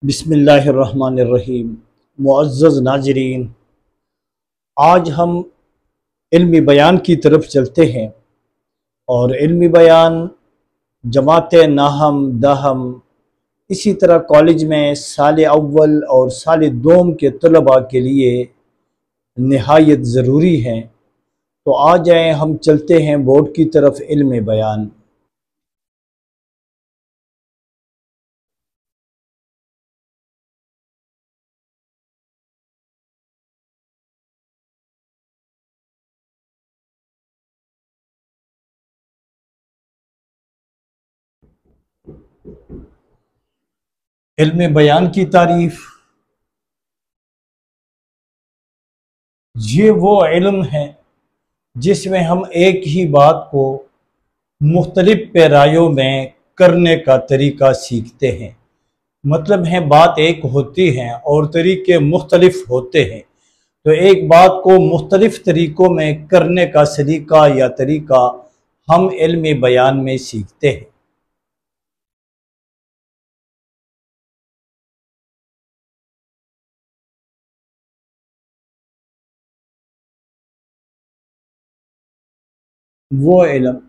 बिस्मिल्लाहिर्रहमानिर्रहीम। मुअज़्ज़ज़ नाज़रीन, आज हम इल्मी बयान की तरफ चलते हैं और इल्मी बयान जमात नाहम दाहम इसी तरह कॉलेज में साल अव्वल और साल दोम के तलबा के लिए निहायत ज़रूरी हैं। तो आ जाएँ हम चलते हैं बोर्ड की तरफ। इल्मी बयान इल्मी बयान की तारीफ़, ये वो इल्म है जिसमें हम एक ही बात को मुख्तलिफ पैरायों में करने का तरीका सीखते हैं। मतलब है बात एक होती है और तरीके मुख्तलिफ होते हैं, तो एक बात को मुख्तलिफ तरीकों में करने का सलीका या तरीका हम इल्म बयान में सीखते हैं। वो इल्म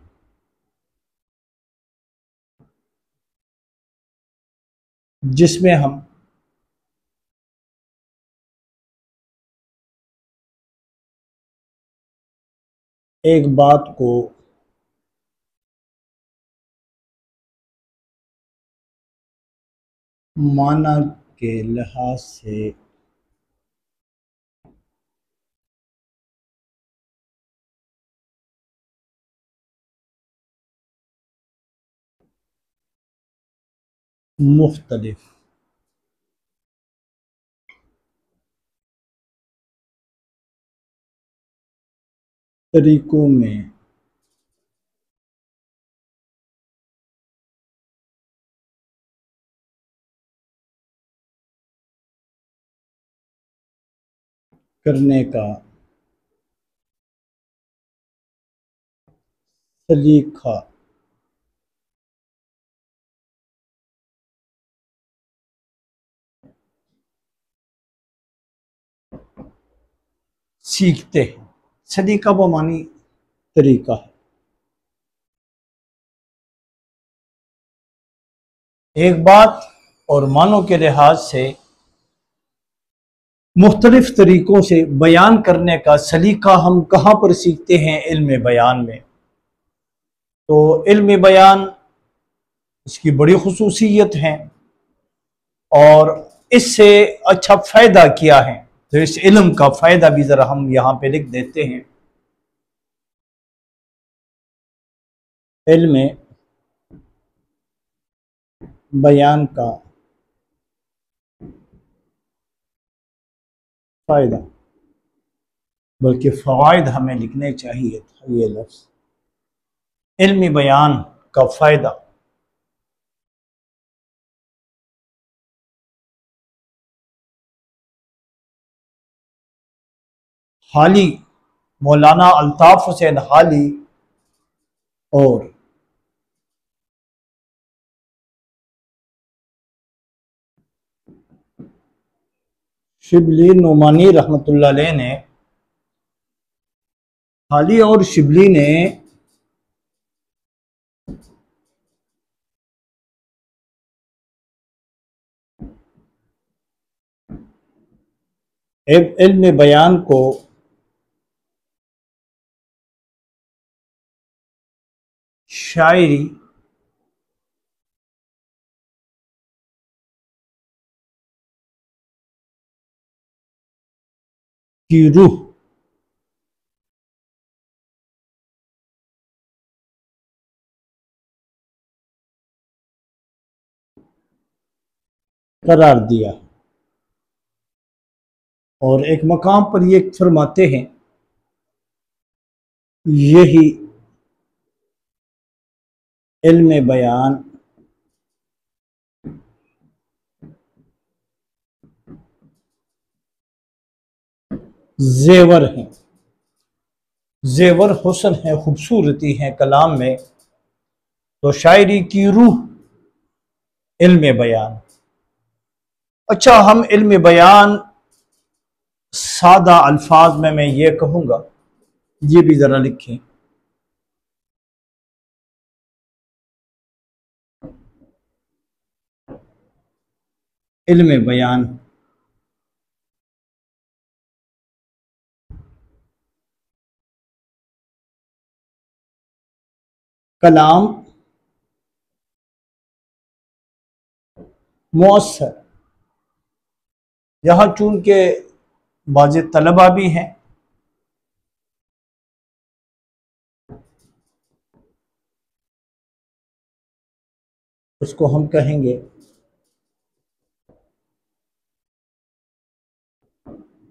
जिसमें हम एक बात को माना के लिहाज से मुख्तलिफ तरीकों में करने का सलीका सीखते हैं। सलीका वो मानी तरीका है। एक बात और मानों के लिहाज से मुख्तलिफ तरीकों से बयान करने का सलीका हम कहाँ पर सीखते हैं? इल्म बयान में। तो इल्म बयान इसकी बड़ी खुसूसियत है और इससे अच्छा फ़ायदा क्या है, तो इस इल्म का फ़ायदा भी ज़रा हम यहाँ पे लिख देते हैं। इल्म बयान का फ़ायदा, बल्कि फ़वाइद हमें लिखने चाहिए था ये लफ्ज़। इल्मी बयान का फ़ायदा, हाली मौलाना अल्ताफ़ हुसैन हाली और शिबली नोमानी रहमतुल्लाह अलैह ने, हाली और शिबली ने इल्म बयान को शायरी की रूह करार दिया। और एक मकाम पर ये फरमाते हैं, यही इल्म बयान जेवर है, जेवर हुस्न है, खूबसूरती है कलाम में। तो शायरी की रूह इल्म बयान। अच्छा, हम इल्म बयान सादा अल्फाज में मैं ये कहूँगा, ये भी ज़रा लिखें। इल्म बयान कलाम मुअस्सर। यहाँ चूंकि बाज़ तलबा भी हैं, उसको हम कहेंगे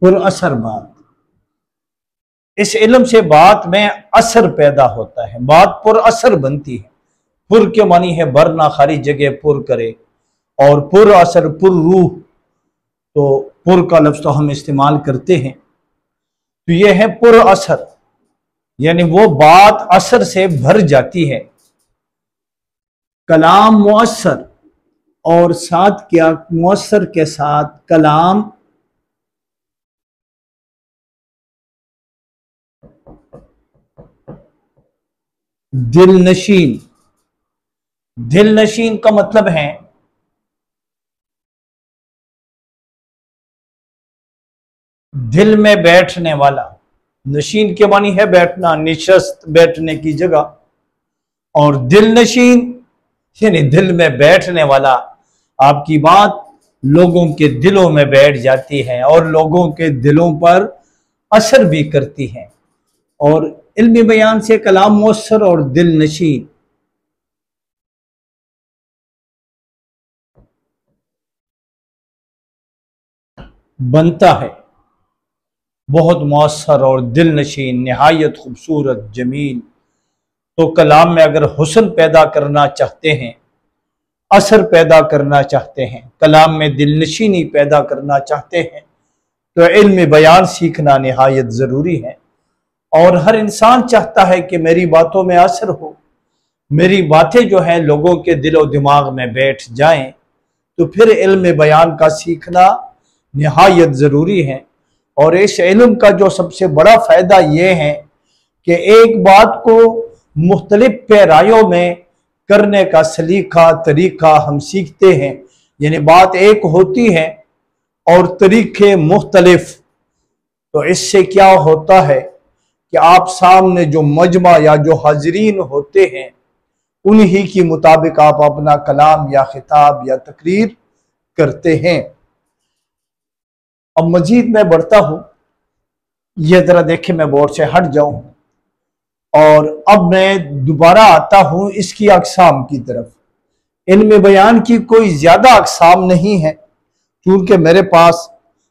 पुरअसर बात। इस इल्म से बात में असर पैदा होता है, बात पुरअसर बनती है। पुर के मानी है भर ना खाली जगह पुर करे, और पुर असर पुर रूह, तो पुर का लफ्ज़ तो हम इस्तेमाल करते हैं। तो यह है पुर असर, यानी वो बात असर से भर जाती है। कलाम मुअस्सर, और साथ क्या, मुअस्सर के साथ कलाम दिल नशीन। दिल नशीन का मतलब है दिल में बैठने वाला। नशीन के मानी है बैठना, निशस्त, बैठने की जगह। और दिल नशीन यानी दिल में बैठने वाला। आपकी बात लोगों के दिलों में बैठ जाती है और लोगों के दिलों पर असर भी करती है। और इल्मी बयान से कलाम मुअस्सर और दिल नशीन बनता है, बहुत मुअस्सर और दिल नशीन, निहायत खूबसूरत, जमील। तो कलाम में अगर हुस्न पैदा करना चाहते हैं, असर पैदा करना चाहते हैं, कलाम में दिल नशीनी पैदा करना चाहते हैं, तो इल्म बयान सीखना निहायत ज़रूरी है। और हर इंसान चाहता है कि मेरी बातों में असर हो, मेरी बातें जो हैं लोगों के दिल और दिमाग में बैठ जाएं। तो फिर इल्म बयान का सीखना निहायत ज़रूरी है। और इस इल्म का जो सबसे बड़ा फ़ायदा ये है कि एक बात को मुख्तलिफ पैरायों में करने का सलीका तरीका हम सीखते हैं। यानी बात एक होती है और तरीके मुख्तलिफ। तो इससे क्या होता है कि आप सामने जो मजमा या जो हाजिरीन होते हैं, उन्हीं के मुताबिक आप अपना कलाम या खिताब या तकरीर करते हैं। अब मजीद मैं बढ़ता हूं, यह जरा देखें, मैं बोर्ड से हट जाऊं और अब मैं दोबारा आता हूं इसकी अकसाम की तरफ। इल्म बयान की कोई ज्यादा अकसाम नहीं है, क्योंकि मेरे पास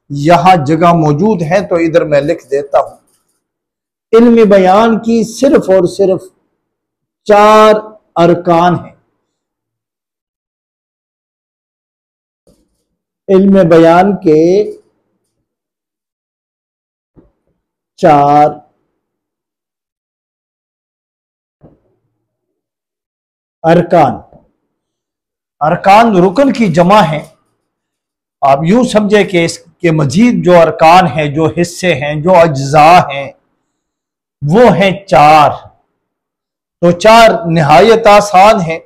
यहां जगह मौजूद है तो इधर मैं लिख देता हूं। इल्म बयान की सिर्फ और सिर्फ 4 अरकान हैं। इल्म बयान के 4 अरकान। अरकान रुकन की जमा है। आप यूं समझे कि इसके मजीद जो अरकान हैं, जो हिस्से हैं, जो अज्जा हैं, वो हैं 4। तो 4 निहायत आसान है।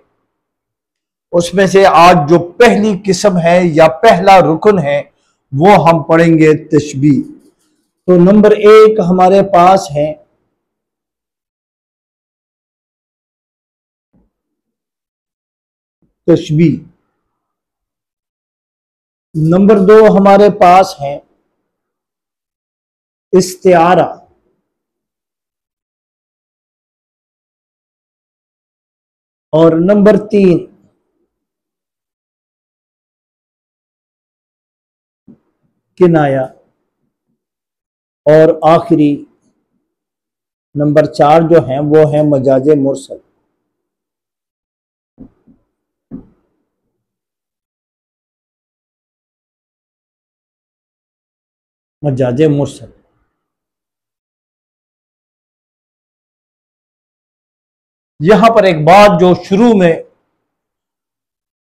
उसमें से आज जो पहली किस्म है या पहला रुकन है, वो हम पढ़ेंगे तशबीह। तो नंबर 1 हमारे पास है तशबीह। नंबर 2 हमारे पास है इस्तिआरा। और नंबर 3 किनाया। और आखिरी नंबर 4 जो है वो है मजाज मुरसल। मजाज मुरसल, यहां पर एक बात जो शुरू में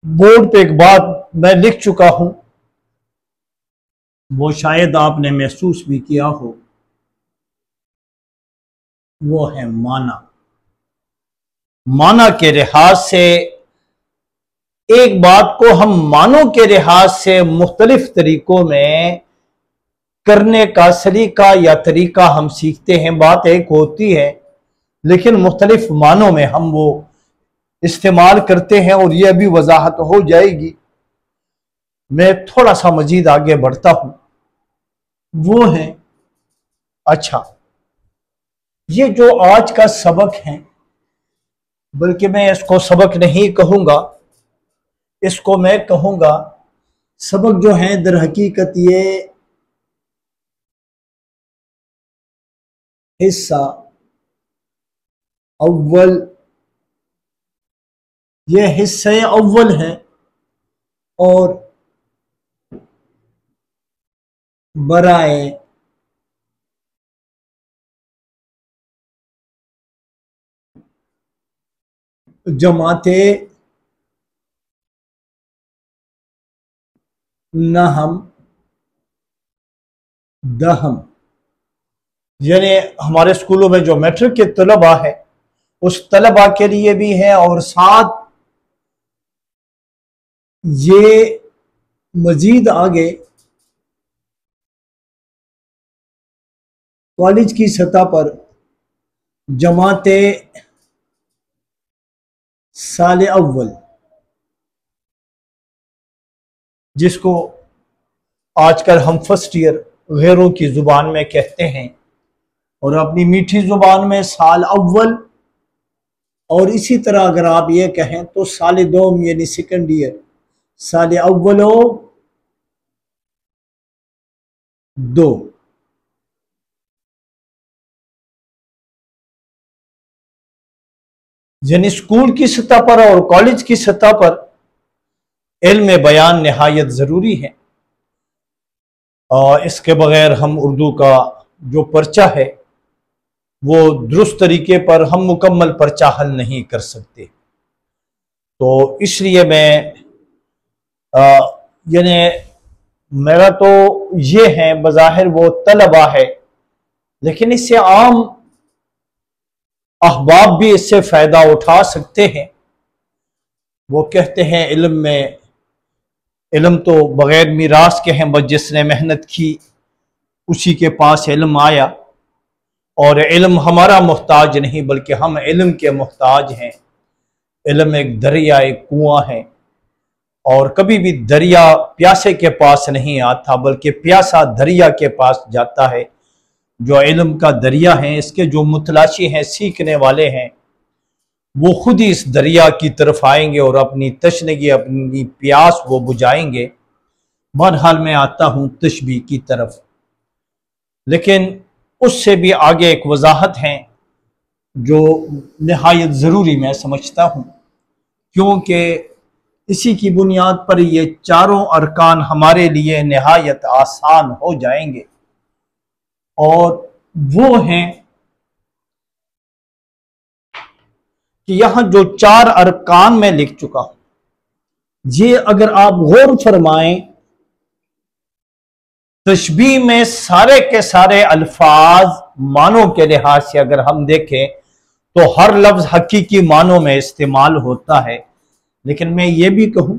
बोर्ड पे एक बात मैं लिख चुका हूं वो शायद आपने महसूस भी किया हो, वो है माना। माना के लिहाज से एक बात को हम मानों के लिहाज से मुख्तलिफ तरीकों में करने का सलीका या तरीका हम सीखते हैं। बात एक होती है लेकिन मुख्तलिफ मानों में हम वो इस्तेमाल करते हैं, और यह भी वजाहत हो जाएगी। मैं थोड़ा सा मजीद आगे बढ़ता हूं। वो है, अच्छा, ये जो आज का सबक है, बल्कि मैं इसको सबक नहीं कहूंगा, इसको मैं कहूंगा सबक जो है दर हकीकत ये हिस्सा अव्वल, ये हिस्से अव्वल है। और बराए जमाते नहम दहम, यानी हमारे स्कूलों में जो मैट्रिक के तलबा है उस तलबा के लिए भी है, और साथ ये मजीद आगे कॉलेज की सतह पर जमाते साल अव्वल, जिसको आजकल हम फर्स्ट ईयर गैरों की जुबान में कहते हैं, और अपनी मीठी जुबान में साल अव्वल, और इसी तरह अगर आप ये कहें तो साल दोम यानी सेकंड ईयर, साल अव्वलो दो। यानी स्कूल की सतह पर और कॉलेज की सतह पर इल्म बयान नहायत ज़रूरी है, और इसके बगैर हम उर्दू का जो पर्चा है वो दुरुस्त तरीके पर हम मुकम्मल पर्चा हल नहीं कर सकते। तो इसलिए मैं यानी मेरा तो ये है, बज़ाहिर वो तलबा है, लेकिन इससे आम अहबाब भी इससे फ़ायदा उठा सकते हैं। वो कहते हैं इल्म में, इल्म तो बग़ैर मीरास के हैं, बस जिसने मेहनत की उसी के पास इल्म आया, और इल्म हमारा मोहताज नहीं बल्कि हम इल्म के मोहताज हैं। इल्म एक दरिया, एक कुआं है, और कभी भी दरिया प्यासे के पास नहीं आता बल्कि प्यासा दरिया के पास जाता है। जो इल्म का दरिया है, इसके जो मुतलाशी हैं, सीखने वाले हैं, वो खुद ही इस दरिया की तरफ आएंगे और अपनी तशनगी, अपनी प्यास वो बुझाएंगे। बहरहाल मैं आता हूँ तशबीह की तरफ, लेकिन उससे भी आगे एक वजाहत है जो नहायत ज़रूरी मैं समझता हूँ, क्योंकि इसी की बुनियाद पर ये चारों अरकान हमारे लिए नहायत आसान हो जाएंगे। और वो हैं कि यहाँ जो चार अरकान मैं लिख चुका हूं, ये अगर आप गौर फरमाएं, तशबीह में सारे के सारे अल्फाज मानों के लिहाज से अगर हम देखें तो हर लफ्ज हकीकी मानों में इस्तेमाल होता है। लेकिन मैं ये भी कहूं,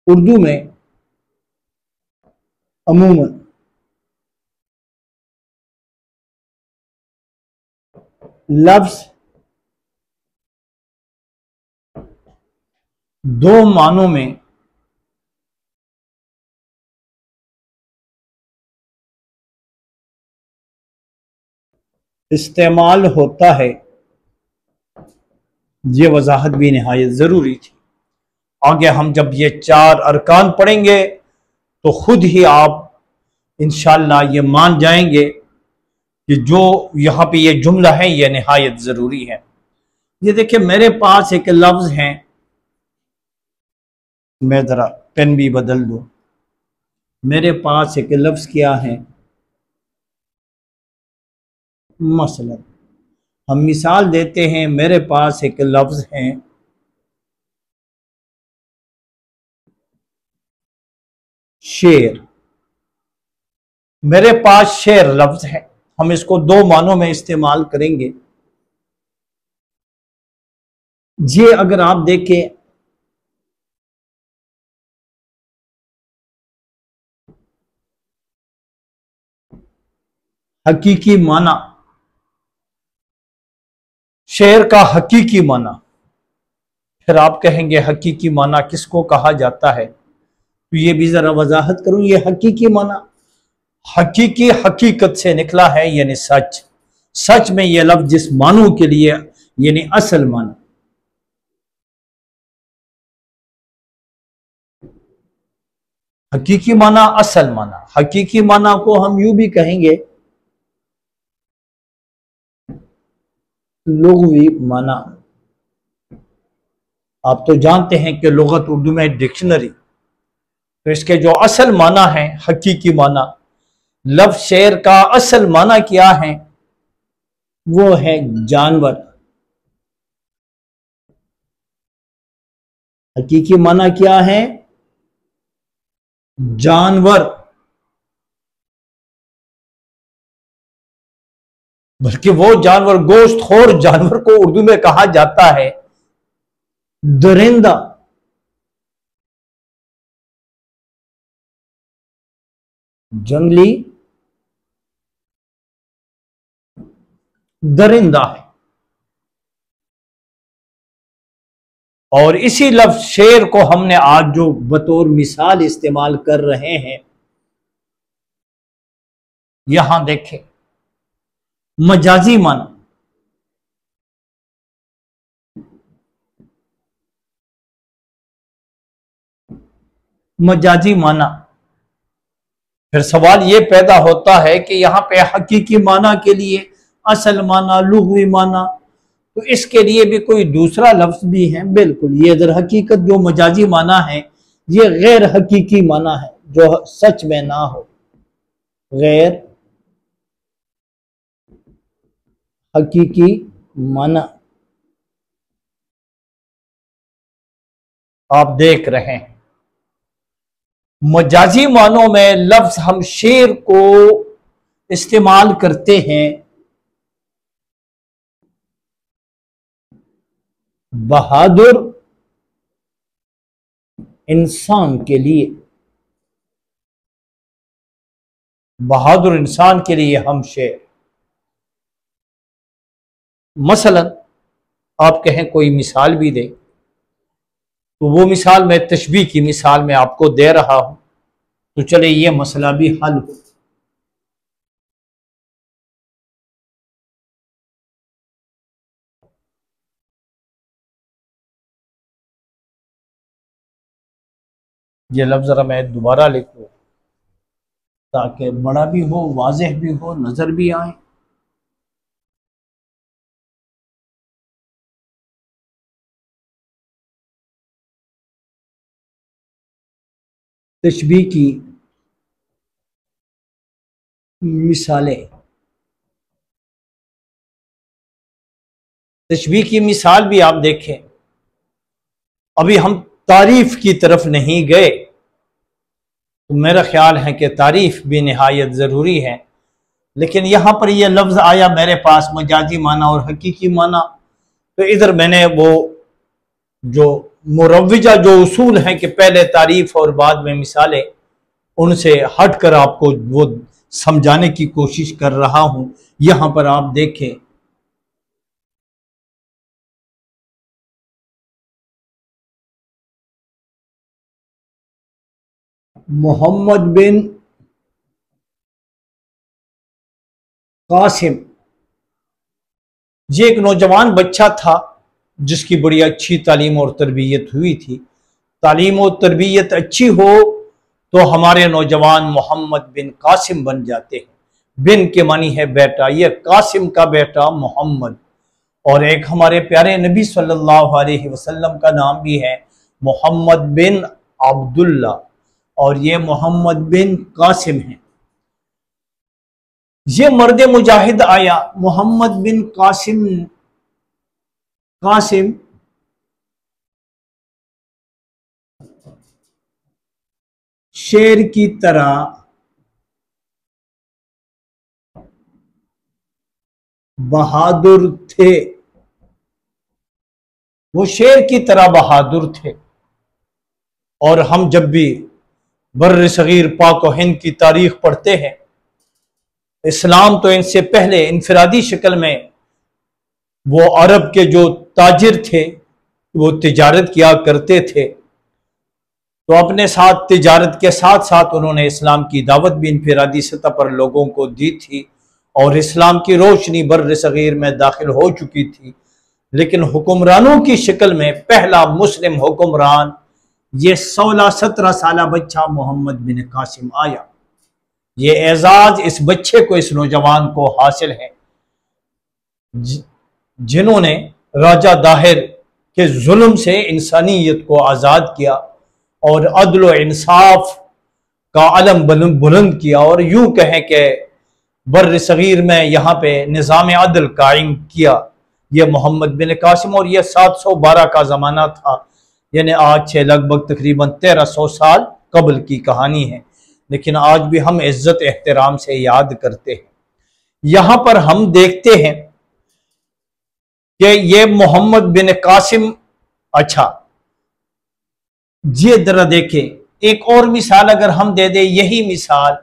उर्दू में अमूमन लफ्ज दो मानों में इस्तेमाल होता है। ये वजाहत भी नहायत ज़रूरी थी। आगे हम जब ये चार अरकान पढ़ेंगे तो खुद ही आप इंशाअल्लाह ये मान जाएंगे कि जो यहाँ पे ये जुमला है ये नहायत ज़रूरी है। ये देखिए, मेरे पास एक लफ्ज़ है, मैं ज़रा पेन भी बदल दूँ। मेरे पास एक लफ्ज़ क्या है, मसलन हम मिसाल देते हैं, मेरे पास एक लफ्ज़ है शेर। मेरे पास शेर लफ्ज है, हम इसको दो मानों में इस्तेमाल करेंगे। ये अगर आप देखें, हकीकी माना, शेर का हकीकी माना। फिर आप कहेंगे हकीकी माना किसको कहा जाता है, तो ये भी जरा वजाहत करूं। ये हकीकी माना, हकीकी हकीकत से निकला है, यानी सच। सच में यह लफ्ज जिस मानू के लिए, यानी असल माना। हकीकी माना, असल माना। हकीकी माना को हम यूं भी कहेंगे लुग़वी माना। आप तो जानते हैं कि लुगत उर्दू में डिक्शनरी, तो इसके जो असल माना है हकीकी माना, लफ्ज शेर का असल माना क्या है, वो है जानवर। हकीकी माना क्या है? जानवर। बल्कि वो जानवर, गोश्तखोर जानवर को उर्दू में कहा जाता है दरिंदा। जंगली दरिंदा है। और इसी लफ्ज शेर को हमने आज जो बतौर मिसाल इस्तेमाल कर रहे हैं, यहां देखें, मजाजी माना। मजाजी माना। फिर सवाल यह पैदा होता है कि यहां पे हकीकी माना के लिए असल माना, लुग़वी माना, तो इसके लिए भी कोई दूसरा लफ्ज भी है? बिल्कुल। ये दर हकीकत जो मजाजी माना है, ये गैर हकीकी माना है, जो सच में ना हो। गैर हकीकी माना आप देख रहे हैं। मजाजी मानों में लफ्ज हम शेर को इस्तेमाल करते हैं बहादुर इंसान के लिए। बहादुर इंसान के लिए हम शेर, मसलन आप कहें कोई मिसाल भी दे, तो वो मिसाल मैं तशबीह की मिसाल में आपको दे रहा हूं, तो चले ये मसला भी हल हो। ये लफ्ज जरा मैं दोबारा लिख लूं ताकि बड़ा भी हो, वाज़ेह भी हो, नजर भी आए। तशबीह की मिसालें। तशबीह की मिसाल भी आप देखें, अभी हम तारीफ की तरफ नहीं गए, तो मेरा ख्याल है कि तारीफ भी निहायत ज़रूरी है। लेकिन यहां पर यह लफ्ज़ आया मेरे पास मजाजी माना और हकीकी माना, तो इधर मैंने वो जो मुरव्विजा जो उसूल हैं कि पहले तारीफ और बाद में मिसालें, उनसे हटकर आपको वो समझाने की कोशिश कर रहा हूं। यहां पर आप देखें, मोहम्मद बिन कासिम, ये एक नौजवान बच्चा था जिसकी बड़ी अच्छी तालीम और तरबियत हुई थी। तालीम और तरबियत अच्छी हो तो हमारे नौजवान मोहम्मद बिन कासिम बन जाते हैं। बिन के मानी है बेटा, ये कासिम का बेटा मोहम्मद। और एक हमारे प्यारे नबी सल्लल्लाहु अलैहि वसल्लम का नाम भी है मोहम्मद बिन अब्दुल्ला, और ये मोहम्मद बिन कासिम है। ये मर्द मुजाहिद आया मोहम्मद बिन कासिम। कासिम शेर की तरह बहादुर थे। वो शेर की तरह बहादुर थे। और हम जब भी बर्र सगीर पाक व हिंद की तारीख पढ़ते हैं, इस्लाम तो इनसे पहले इनफरादी शक्ल में वो अरब के जो ताजिर थे वो तिजारत किया करते थे, तो अपने साथ तिजारत के साथ साथ उन्होंने इस्लाम की दावत भी इनफरादी सतह पर लोगों को दी थी और इस्लाम की रोशनी बर्र सगीर में दाखिल हो चुकी थी। लेकिन हुक्मरानों की शक्ल में पहला मुस्लिम हुक्मरान ये 16-17 साल बच्चा मोहम्मद बिन कासिम आया। ये एजाज इस बच्चे को, इस नौजवान को हासिल है जिन्होंने राजा दाहिर के जुल्म से इंसानियत को आज़ाद किया और अदल व इंसाफ का अलम बुलंद किया और यूं कहें कि बर्र सगीर में यहाँ पे निज़ाम अदल कायम किया। ये मोहम्मद बिन कासिम, और यह 712 का ज़माना था, यानी आज से लगभग तकरीबन 1300 साल कबल की कहानी है। लेकिन आज भी हम इज्जत एहतराम से याद करते हैं। यहां पर हम देखते हैं कि ये मोहम्मद बिन कासिम, अच्छा ये जरा देखें, एक और मिसाल अगर हम दे दें, यही मिसाल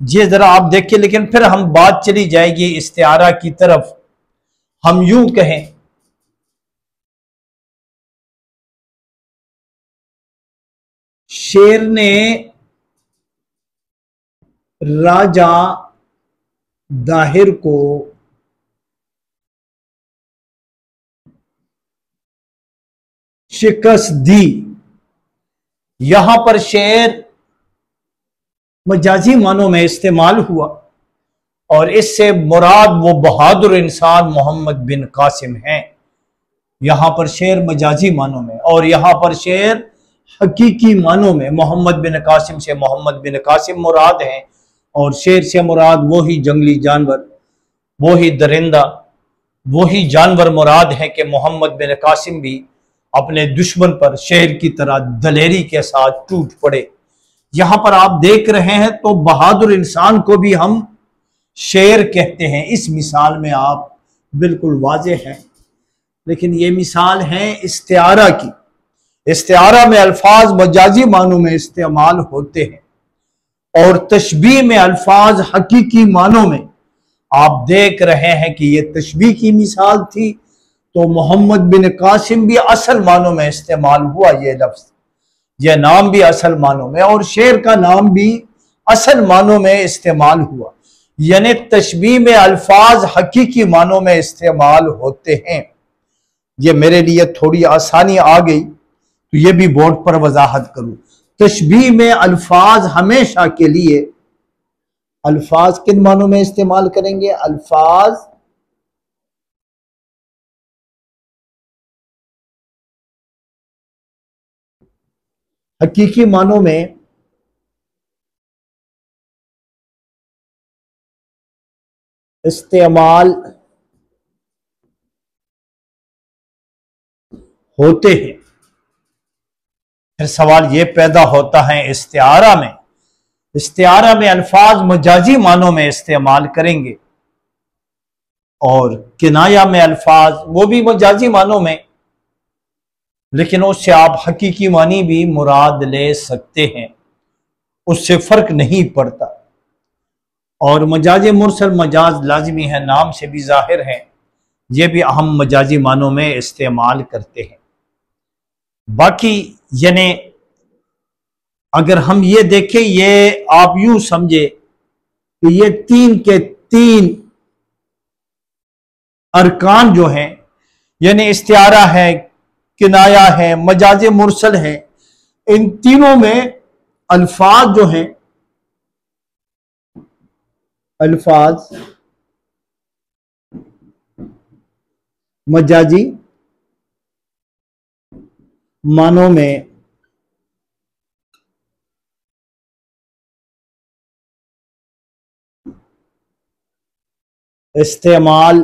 ये जरा आप देखिए, लेकिन फिर हम बात चली जाएगी इस्तिआरा की तरफ। हम यूं कहें, शेर ने राजा दाहिर को शिकस्त दी। यहां पर शेर मजाजी मानों में इस्तेमाल हुआ और इससे मुराद वो बहादुर इंसान मोहम्मद बिन कासिम हैं। यहां पर शेर मजाजी मानों में, और यहां पर शेर हकीकी मानों में मोहम्मद बिन कासिम से मोहम्मद बिन कासिम मुराद हैं और शेर से मुराद वही जंगली जानवर, वही दरिंदा, वही जानवर मुराद है कि मोहम्मद बिन कासिम भी अपने दुश्मन पर शेर की तरह दलेरी के साथ टूट पड़े। यहां पर आप देख रहे हैं तो बहादुर इंसान को भी हम शेर कहते हैं। इस मिसाल में आप बिल्कुल वाज़ेह हैं, लेकिन ये मिसाल है इस्तिआरा की। इस्तिआरा में अल्फाज मजाजी मानों में इस्तेमाल होते हैं और तशबीह में अल्फाज हकीकी मानों में। आप देख रहे हैं कि ये तशबीह की मिसाल थी, तो मोहम्मद बिन कासिम भी असल मानों में इस्तेमाल हुआ ये लफ्ज, यह नाम भी असल मानों में, और शेर का नाम भी असल मानों में इस्तेमाल हुआ। यानी तशबीह में अल्फाज हकीकी मानों में इस्तेमाल होते हैं। ये मेरे लिए थोड़ी आसानी आ गई तो ये भी बोर्ड पर वजाहत करूं। तशबीह में अल्फाज हमेशा के लिए अल्फाज किन मानों में इस्तेमाल करेंगे? अल्फाज हकीकी मानों में इस्तेमाल होते हैं। फिर सवाल ये पैदा होता है, इस्तिआरा में अल्फाज मजाजी मानों में इस्तेमाल करेंगे और किनाया में अल्फाज वो भी मजाजी मानों में, लेकिन उससे आप हकीकी मानी भी मुराद ले सकते हैं, उससे फर्क नहीं पड़ता। और मजाज मुरसल मजाज लाजमी है, नाम से भी जाहिर है, ये भी अहम मजाजी मानों में इस्तेमाल करते हैं। बाकी यानी अगर हम ये देखें, ये आप यूं समझे कि ये तीन के तीन अरकान जो हैं, यानी इस्तिआरा है, किनाया है, मजाज मुरसल है, इन तीनों में अल्फाज जो हैं, अल्फाज मजाजी मानों में इस्तेमाल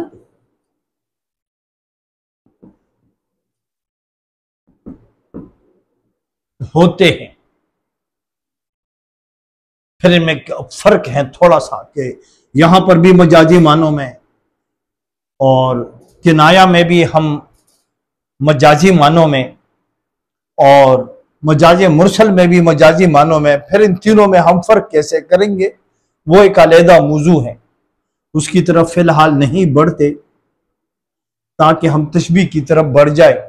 होते हैं। फिर इनमें फर्क है थोड़ा सा कि यहां पर भी मजाजी मानों में और किनाया में भी हम मजाजी मानों में और मजाज मुरसल में भी मजाजी मानों में, फिर इन तीनों में हम फर्क कैसे करेंगे वो एक अलहदा मौजू है, उसकी तरफ फिलहाल नहीं बढ़ते ताकि हम तशबीह की तरफ बढ़ जाए।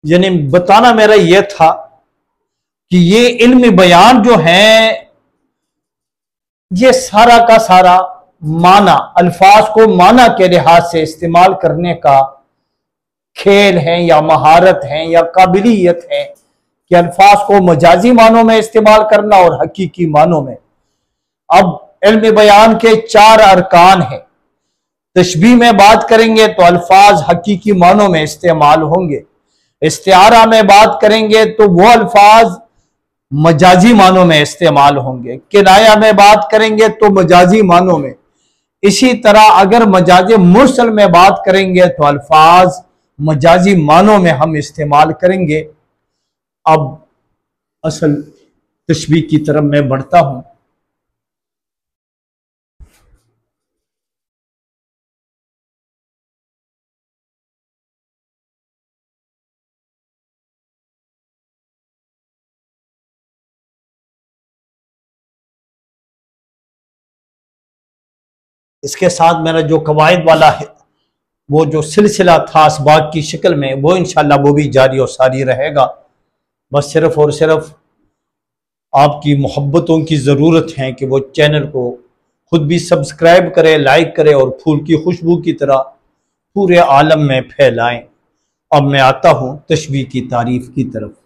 यानी बताना मेरा यह था कि ये इल्म बयान जो है ये सारा का सारा माना, अल्फाज को माना के लिहाज से इस्तेमाल करने का खेल है या महारत है या काबिलियत है कि अल्फाज को मजाजी मानों में इस्तेमाल करना और हकीकी मानों में। अब इल्म बयान के 4 अरकान हैं। तशबीह में बात करेंगे तो अल्फाज हकीकी मानों में इस्तेमाल होंगे, इस्तिआरा में बात करेंगे तो वो अल्फाज मजाजी मानों में इस्तेमाल होंगे, किनाया में बात करेंगे तो मजाजी मानों में, इसी तरह अगर मजाजी मुरसल में बात करेंगे तो अल्फाज मजाजी मानों में हम इस्तेमाल करेंगे। अब असल तशबीह की तरफ मैं बढ़ता हूं। इसके साथ मेरा जो कवायद वाला है वो जो सिलसिला था असबाग की शक्ल में, वो इंशाल्लाह वो भी जारी और सारी रहेगा। बस सिर्फ और सिर्फ आपकी मोहब्बतों की ज़रूरत है कि वो चैनल को खुद भी सब्सक्राइब करें, लाइक करें और फूल की खुशबू की तरह पूरे आलम में फैलाएं। अब मैं आता हूं तशबीह की तारीफ की तरफ।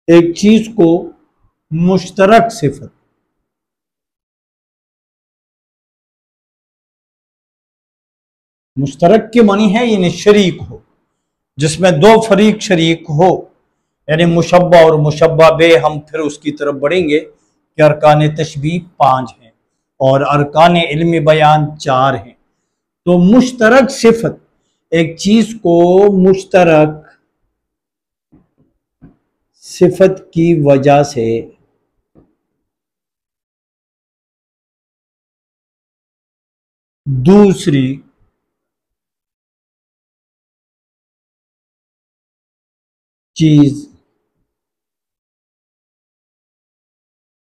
एक चीज को मुश्तरक सिफत, मुश्तरक के मानी है यानी शरीक हो, जिसमें 2 फरीक शरीक हो, यानी मुशब्बा और मुशब्बा बे। हम फिर उसकी तरफ बढ़ेंगे कि अरकान तशबीह 5 हैं और अरकान इल्म बयान 4 हैं। तो मुश्तरक सिफत, एक चीज को मुश्तरक सिफत की वजह से दूसरी चीज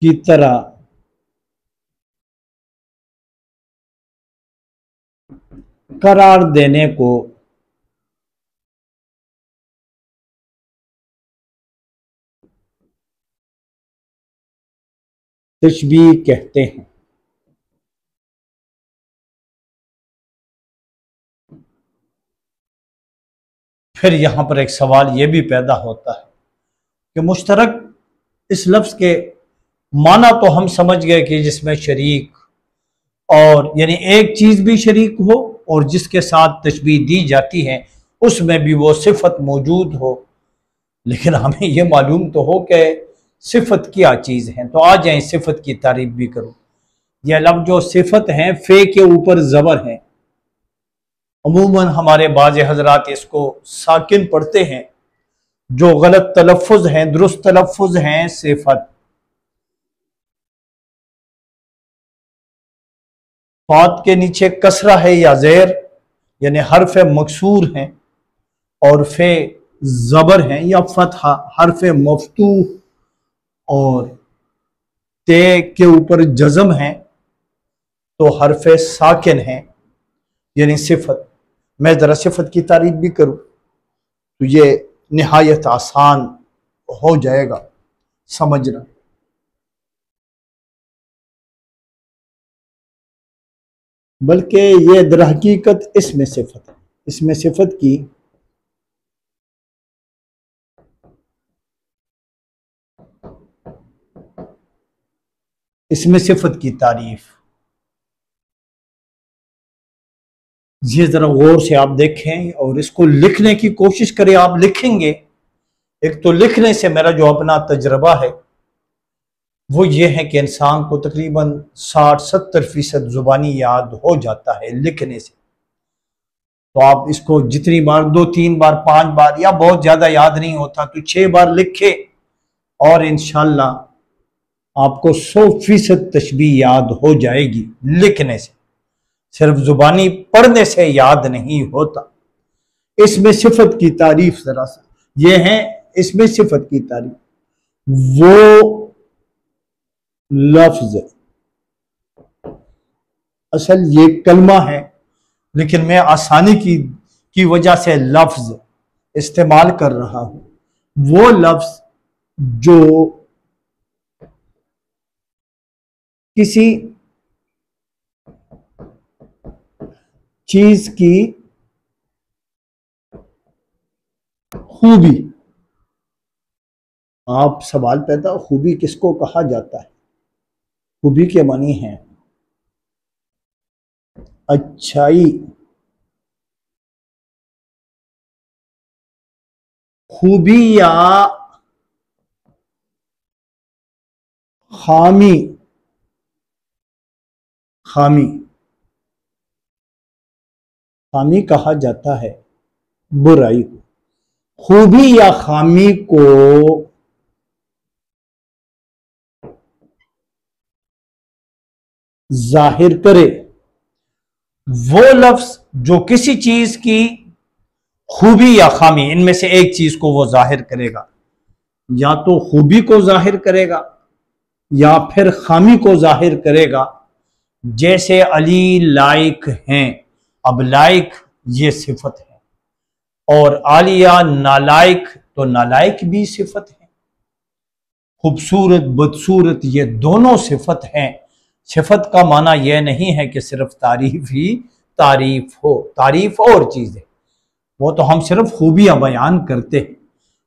की तरह करार देने को तशबीह कहते हैं। फिर यहां पर एक सवाल यह भी पैदा होता है कि मुश्तरक इस लफ्ज के माना तो हम समझ गए कि जिसमें शरीक और यानी एक चीज भी शरीक हो और जिसके साथ तशबीह दी जाती है उसमें भी वो सिफत मौजूद हो, लेकिन हमें यह मालूम तो हो कि सिफत क्या चीज है। तो आ जाए सिफत की तारीफ भी करो। यह लफ्ज जो सिफत है फे के ऊपर जबर है, अमूमन हमारे बाज़ हजरात इसको साकिन पढ़ते हैं, जो गलत तलफ़ुज़ हैं, दुरुस्त तलफ़ुज़ हैं सिफत। फात के नीचे कसरा है या ज़ेर, यानी हर्फ मकसूर हैं और फे जबर हैं, या फतहा हर्फ मफ्तूह और ते के ऊपर जज़म है तो हर्फ साकिन है, यानी सिफत। मैं ज़रा सिफत की तारीफ भी करूँ तो ये निहायत आसान हो जाएगा समझना। बल्कि ये दरहकीकत इसमें सिफत है, इसमें सिफत की इसमें सिफत की तारीफ, ये जरा गौर से आप देखें और इसको लिखने की कोशिश करें। आप लिखेंगे, एक तो लिखने से मेरा जो अपना तजर्बा है वो ये है कि इंसान को तकरीबन 60-70% जुबानी याद हो जाता है लिखने से। तो आप इसको जितनी बार, 2-3 बार, 5 बार, या बहुत ज्यादा याद नहीं होता तो 6 बार लिखे और इंशाल्लाह आपको 100% तशबीह याद हो जाएगी लिखने से। सिर्फ जुबानी पढ़ने से याद नहीं होता। इसमें सिफत की तारीफ जरा सा ये है, इसमें सिफत की तारीफ, वो लफ्ज, असल ये कलमा है लेकिन मैं आसानी की वजह से लफ्ज इस्तेमाल कर रहा हूं। वो लफ्ज जो किसी चीज की खूबी, आप सवाल पैदा, खूबी किसको कहा जाता है? खूबी के मानी है अच्छाई, खूबी या खामी, खामी, खामी कहा जाता है बुराई को। खूबी या खामी को जाहिर करे, वो लफ्ज जो किसी चीज की खूबी या खामी, इनमें से एक चीज को वो जाहिर करेगा, या तो खूबी को जाहिर करेगा या फिर खामी को जाहिर करेगा। जैसे अली लाइक हैं, अब लाइक ये सिफत है और आलिया नालायक, तो नालायक भी सिफत है। खूबसूरत, बदसूरत, ये दोनों सिफत हैं। सिफत का माना यह नहीं है कि सिर्फ तारीफ ही तारीफ हो, तारीफ और चीज है, वो तो हम सिर्फ खूबियां बयान करते हैं।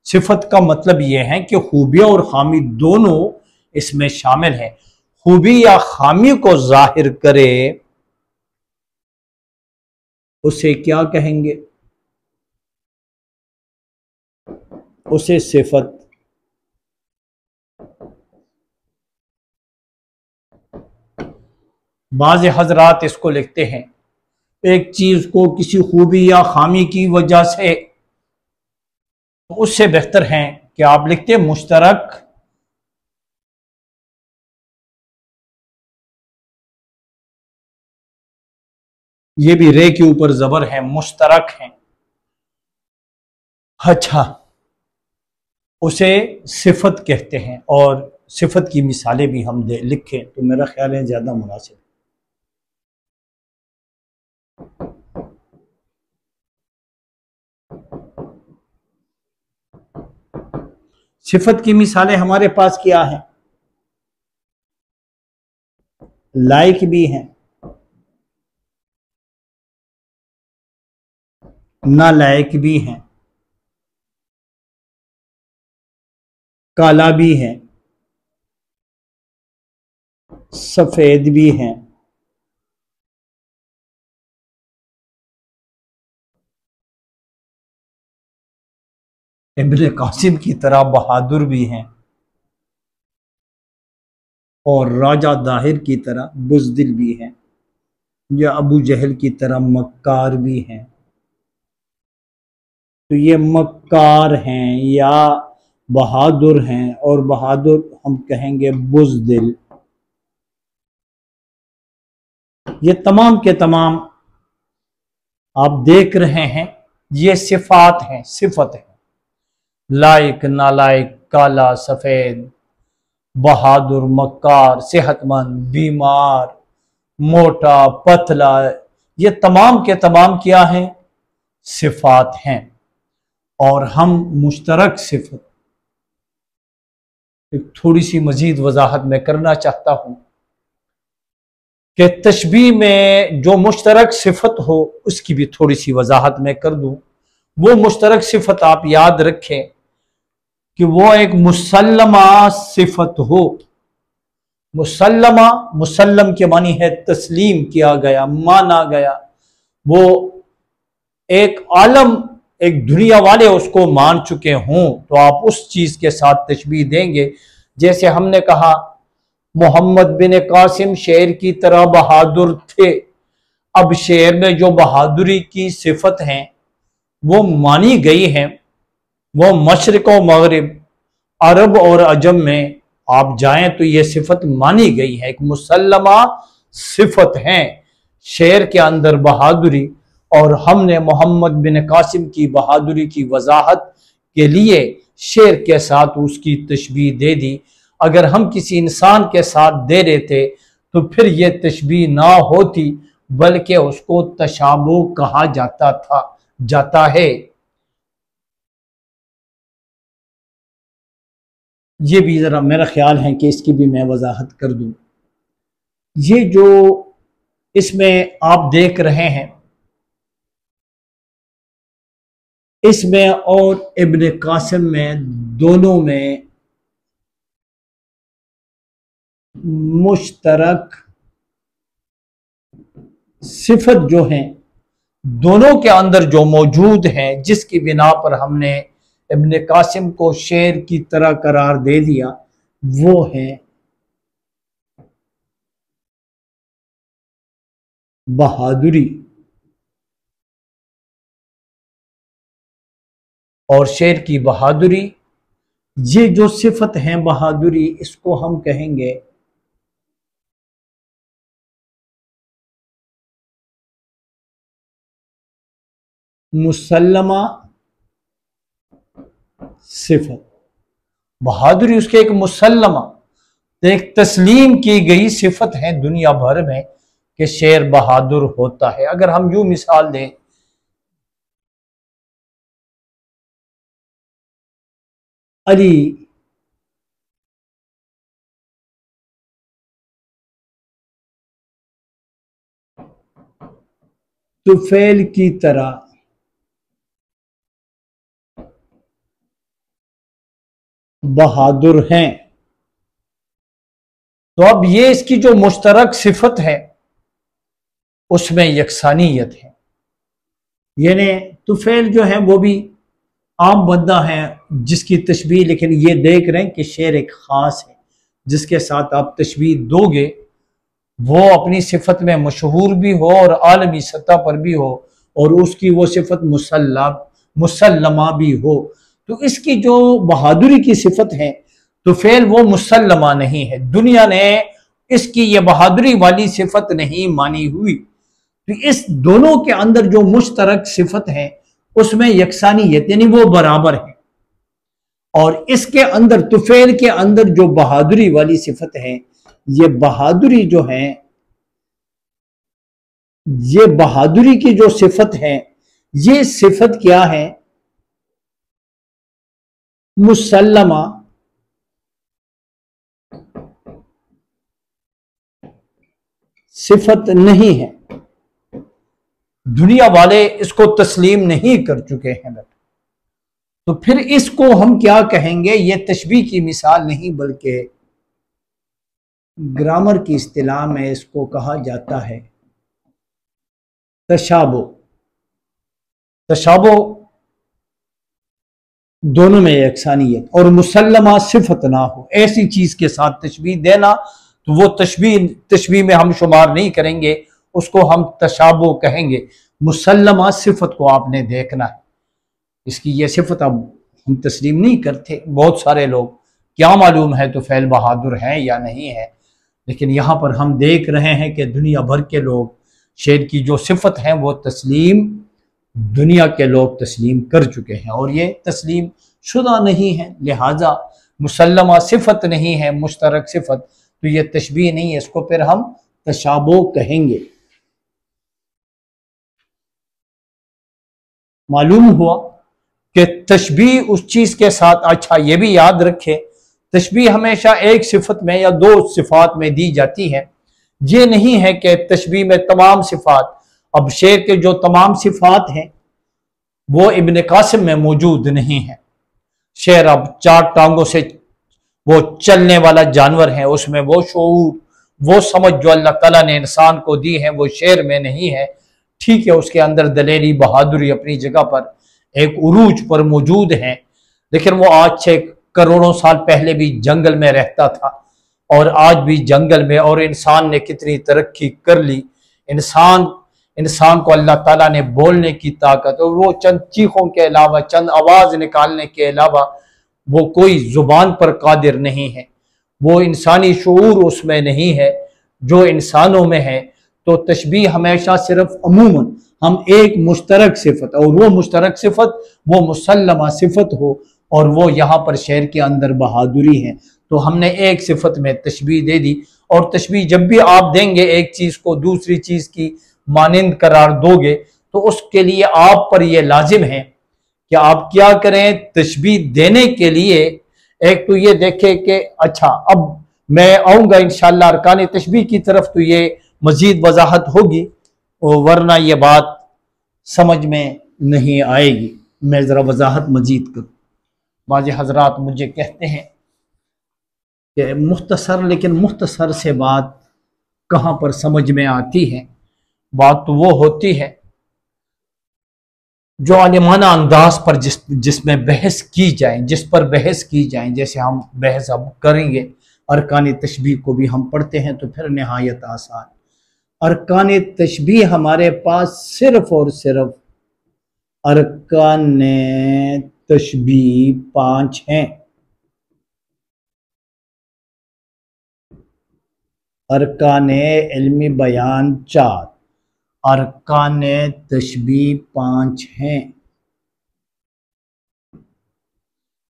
सिफत का मतलब यह है कि खूबियां और खामी दोनों इसमें शामिल है। खूबी या खामी को जाहिर करे उसे क्या कहेंगे? उसे सिफत। बाज़ हजरात इसको लिखते हैं, एक चीज को किसी खूबी या खामी की वजह से, तो उससे बेहतर है कि आप लिखते मुश्तरक, ये भी रे के ऊपर जबर है, मुश्तरक है। अच्छा, उसे सिफत कहते हैं और सिफत की मिसालें भी हम लिखें तो मेरा ख्याल है ज्यादा मुनासिब। सिफत की मिसालें हमारे पास क्या है? लाइक भी हैं, नालायक भी हैं, काला भी है, सफेद भी हैं, इब्ने कासिम की तरह बहादुर भी हैं और राजा दाहिर की तरह बुज़दिल भी हैं, या अबू जहल की तरह मक्कार भी हैं। तो ये मक्कार हैं या बहादुर हैं, और बहादुर हम कहेंगे बुज़दिल। ये तमाम के तमाम आप देख रहे हैं, ये सिफात हैं, सिफत है। लाइक, नालायक, काला, सफेद, बहादुर, मक्कार, सेहतमंद, बीमार, मोटा, पतला, ये तमाम के तमाम क्या हैं? सिफात हैं। और हम मुश्तरक सिफत, एक थोड़ी सी मजीद वजाहत मैं करना चाहता हूं कि तशबीह में जो मुश्तरक सिफत हो उसकी भी थोड़ी सी वजाहत मैं कर दूं। वो मुश्तरक सिफत आप याद रखें कि वो एक मुसल्लमा सिफत हो। मुसल्लमा, मुसल्लम के मानी है तस्लीम किया गया, माना गया। वो एक आलम, एक दुनिया वाले उसको मान चुके हों तो आप उस चीज के साथ तशबीह देंगे। जैसे हमने कहा मोहम्मद बिन कासिम शेर की तरह बहादुर थे। अब शेर में जो बहादुरी की सिफत हैं वो मानी गई हैं, वो मशरिक व मगरिब, अरब और अजम में आप जाएं तो ये सिफत मानी गई है, एक मुसल्लमा सिफत है शेर के अंदर बहादुरी। और हमने मोहम्मद बिन कासिम की बहादुरी की वजाहत के लिए शेर के साथ उसकी तशबीह दे दी। अगर हम किसी इंसान के साथ दे देते तो फिर यह तशबीह ना होती, बल्कि उसको तशाबुह कहा जाता है। ये भी ज़रा मेरा ख्याल है कि इसकी भी मैं वजाहत कर दूं। ये जो इसमें आप देख रहे हैं, इसमें और इब्न कासिम में दोनों में मुश्तरक सिफत जो है दोनों के अंदर जो मौजूद है, जिसकी बिना पर हमने इब्न कासिम को शेर की तरह करार दे दिया, वो है बहादुरी। और शेर की बहादुरी, ये जो सिफत है बहादुरी, इसको हम कहेंगे मुसल्लमा सिफत। बहादुरी उसके एक मुसल्लमा, एक तस्लीम की गई सिफत है दुनिया भर में कि शेर बहादुर होता है। अगर हम यूं मिसाल दें, अली तुफैल की तरह बहादुर हैं, तो अब ये इसकी जो मुश्तरक सिफत है उसमें यकसानियत है। यानी तुफैल जो है वो भी आम बंदा है जिसकी तशबीह, लेकिन ये देख रहे हैं कि शेर एक खास है जिसके साथ आप तशबीह दोगे वो अपनी सिफत में मशहूर भी हो और आलमी सतह पर भी हो, और उसकी वो सिफत मुसल्लमा भी हो। तो इसकी जो बहादुरी की सिफत है तो फेल वो मुसल्लमा नहीं है, दुनिया ने इसकी ये बहादुरी वाली सिफत नहीं मानी हुई। तो इस दोनों के अंदर जो मुश्तरक सिफत है उसमें यकसानियत, यानी वो बराबर है। और इसके अंदर तुफेल के अंदर जो बहादुरी वाली सिफत है, ये बहादुरी जो है, ये बहादुरी की जो सिफत है, ये सिफत क्या है? मुसल्लमा सिफत नहीं है, दुनिया वाले इसको तस्लीम नहीं कर चुके हैं। तो फिर इसको हम क्या कहेंगे? ये तशबीह की मिसाल नहीं बल्कि ग्रामर की इस्तिलाह में इसको कहा जाता है तशाबो। तशाबो दोनों में यकसानियत और मुसल्लमा सिफत ना हो, ऐसी चीज के साथ तशबीह देना, तो वो तशबीह में हम शुमार नहीं करेंगे, उसको हम तशाबो कहेंगे। मुसल्लमा सिफत को आपने देखना है, इसकी ये सिफत अब हम तस्लीम नहीं करते। बहुत सारे लोग क्या मालूम है तो फैल बहादुर हैं या नहीं है, लेकिन यहाँ पर हम देख रहे हैं कि दुनिया भर के लोग शेर की जो सिफत है वो तस्लीम, दुनिया के लोग तस्लीम कर चुके हैं और ये तस्लीम शुदा नहीं है, लिहाजा मुसल्लमा सिफत नहीं है, मुश्तरक सिफत, तो ये तशबीह नहीं है, इसको फिर हम तशाबो कहेंगे। मालूम हुआ कि तशबीह उस चीज के साथ, अच्छा ये भी याद रखे, तशबीह हमेशा एक सिफत में या दो सिफात में दी जाती है। ये नहीं है कि तशबीह में तमाम सिफात, अब शेर के जो तमाम सिफात हैं वो इब्न कासिम में मौजूद नहीं है। शेर अब चार टांगों से वो चलने वाला जानवर है, उसमें वो शऊर, वो समझ जो अल्लाह ताला ने इंसान को दी है वो शेर में नहीं है। ठीक है, उसके अंदर दलेरी बहादुरी अपनी जगह पर एक उरूज पर मौजूद है, लेकिन वो आज से करोड़ों साल पहले भी जंगल में रहता था और आज भी जंगल में। और इंसान ने कितनी तरक्की कर ली, इंसान को अल्लाह ताला ने बोलने की ताकत, और वो चंद चीखों के अलावा, चंद आवाज निकालने के अलावा वो कोई जुबान पर कादिर नहीं है। वो इंसानी शऊर उसमें नहीं है जो इंसानों में है। तो तशबीह हमेशा सिर्फ अमूमन हम एक मुश्तरक सिफत, और वो मुश्तरक सिफत वो मुसल्लमा सिफत हो, और वो यहाँ पर शेर के अंदर बहादुरी है, तो हमने एक सिफत में तशबीह दे दी। और तशबीह जब भी आप देंगे एक चीज को दूसरी चीज की मानिंद करार दोगे, तो उसके लिए आप पर यह लाजिम है कि आप क्या करें, तशबीह देने के लिए एक तो ये देखे कि अच्छा अब मैं आऊंगा इंशाअल्लाह अरकान तशबीह की तरफ, तो ये मजीद वजाहत होगी, वरना ये बात समझ में नहीं आएगी। मैं जरा वजाहत मजीद करूँ। बाज़ हजरात मुझे कहते हैं कि मुख्तसर, लेकिन मुख्तसर से बात कहाँ पर समझ में आती है। बात तो वो होती है जो आलिमाना अंदाज पर जिसमें बहस की जाए, जिस पर बहस की जाए। जैसे हम बहस अब करेंगे अरकान तशबीह को भी हम पढ़ते हैं तो फिर नहायत आसान। अरकान तशबीह हमारे पास सिर्फ और सिर्फ अरकान तशबीह 5 हैं। अरकान इल्मी बयान 4, अरकान तशबीह 5 हैं।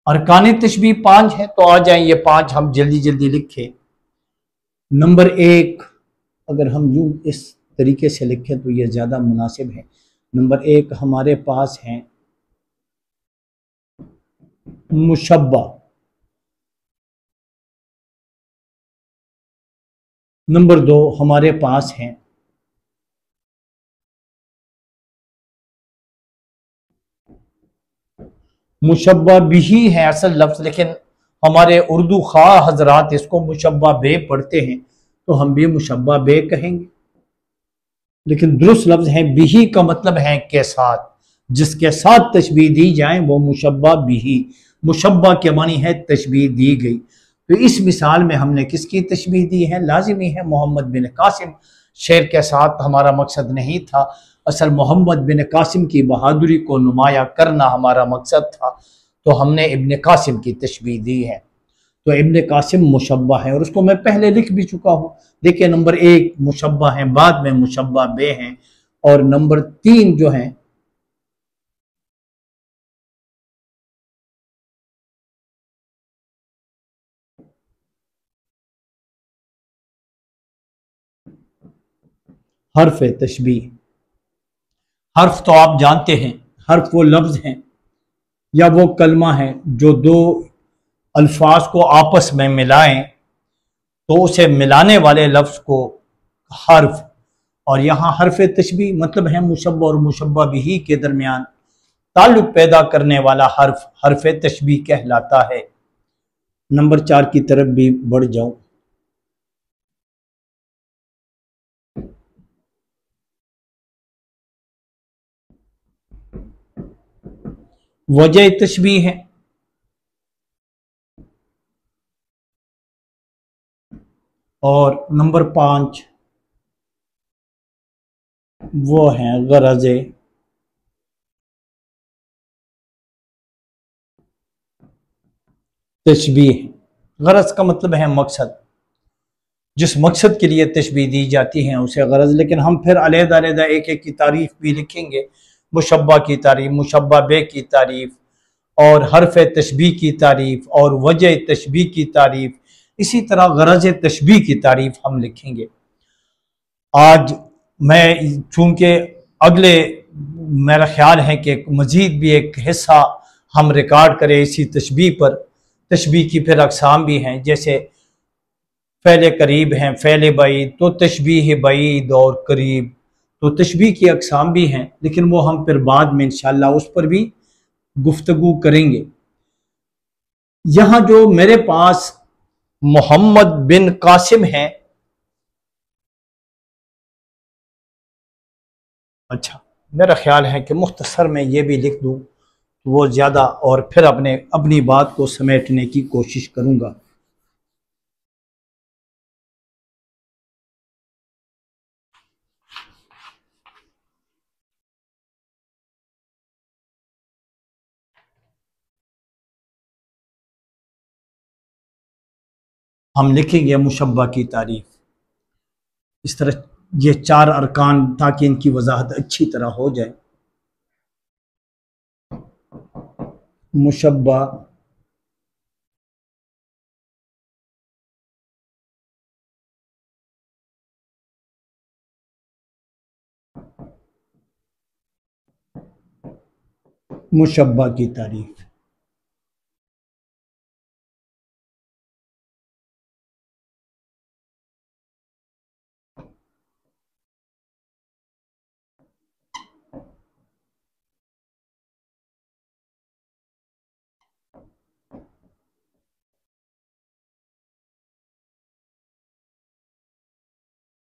अरकान तशबीह 5 है, तो आ जाए ये 5 हम जल्दी जल्दी लिखे। नंबर 1, अगर हम यूं इस तरीके से लिखें तो ये ज़्यादा मुनासिब है। नंबर 1 हमारे पास है मुशब्बा। नंबर 2 हमारे पास है मुशब्बा बिही है असल लफ्ज़, लेकिन हमारे उर्दू खा हजरात इसको मुशब्बा बे पढ़ते हैं, तो हम भी मुशब्बा बे कहेंगे। लेकिन दुरुस्त लफ्ज़ है बिही का मतलब है के साथ, जिसके साथ तशबीह दी जाए वो मुशब्बा बिही। मुशब्बा के मानी है तशबीह दी गई। तो इस मिसाल में हमने किसकी तशबीह दी है? लाजिमी है मोहम्मद बिन कासिम। शेर के साथ हमारा मकसद नहीं था, असल मोहम्मद बिन कासिम की बहादुरी को नुमाया करना हमारा मकसद था, तो हमने इब्न कासिम की तशबीह दी है। तो इब्न कासिम मुशब्बा है, और उसको मैं पहले लिख भी चुका हूँ। देखिए नंबर 1 मुशब्बा है, बाद में मुशब्बा बे हैं, और नंबर 3 जो है हर्फ तशबीह। हर्फ तो आप जानते हैं, हर्फ वो लफ्ज़ हैं या वो कलमा है जो दो अल्फाज को आपस में मिलाएं तो उसे मिलाने वाले लफ्ज़ को हर्फ। और यहाँ हर्फ तशबीह मतलब है मुशब्बा और मुशब्बा बिही के दरमियान ताल्लुक पैदा करने वाला हर्फ हर्फ तशबीह कहलाता है। नंबर 4 की तरफ भी बढ़ जाऊं। वजह तशबीह है, और नंबर 5 वो है गरज तशबीह। गरज का मतलब है मकसद, जिस मकसद के लिए तशबीह दी जाती है उसे गरज। लेकिन हम फिर अलहदा अलहदा एक एक की तारीफ भी लिखेंगे, मुशब्बा की तारीफ, मुशब्बा बे की तारीफ, और हर्फ तशबीह की तारीफ, और वजह तशबीह की तारीफ। इसी तरह गरज तशबीह की तारीफ हम लिखेंगे। आज मैं चूंकि अगले मेरा ख्याल है कि मजीद भी एक हिस्सा हम रिकॉर्ड करें इसी तशबीह पर। तशबीह की फिर अकसाम भी हैं, जैसे फ़ैल करीब हैं, फ़ैल बईद, तो तशबीह बईद और करीब, तो तशबीह की अकसाम भी हैं, लेकिन वो हम फिर बाद में इंशाअल्लाह उस पर भी गुफ्तगू करेंगे। यहाँ जो मेरे पास मोहम्मद बिन कासिम हैं। अच्छा, मेरा ख्याल है कि मुख्तसर में ये भी लिख दूँ तो वो ज़्यादा, और फिर अपनी बात को समेटने की कोशिश करूँगा। हम लिखेंगे मुशब्बा की तारीफ इस तरह, ये चार अरकान, ताकि इनकी वजाहत अच्छी तरह हो जाए। मुशब्बा मुशब्बा की तारीफ।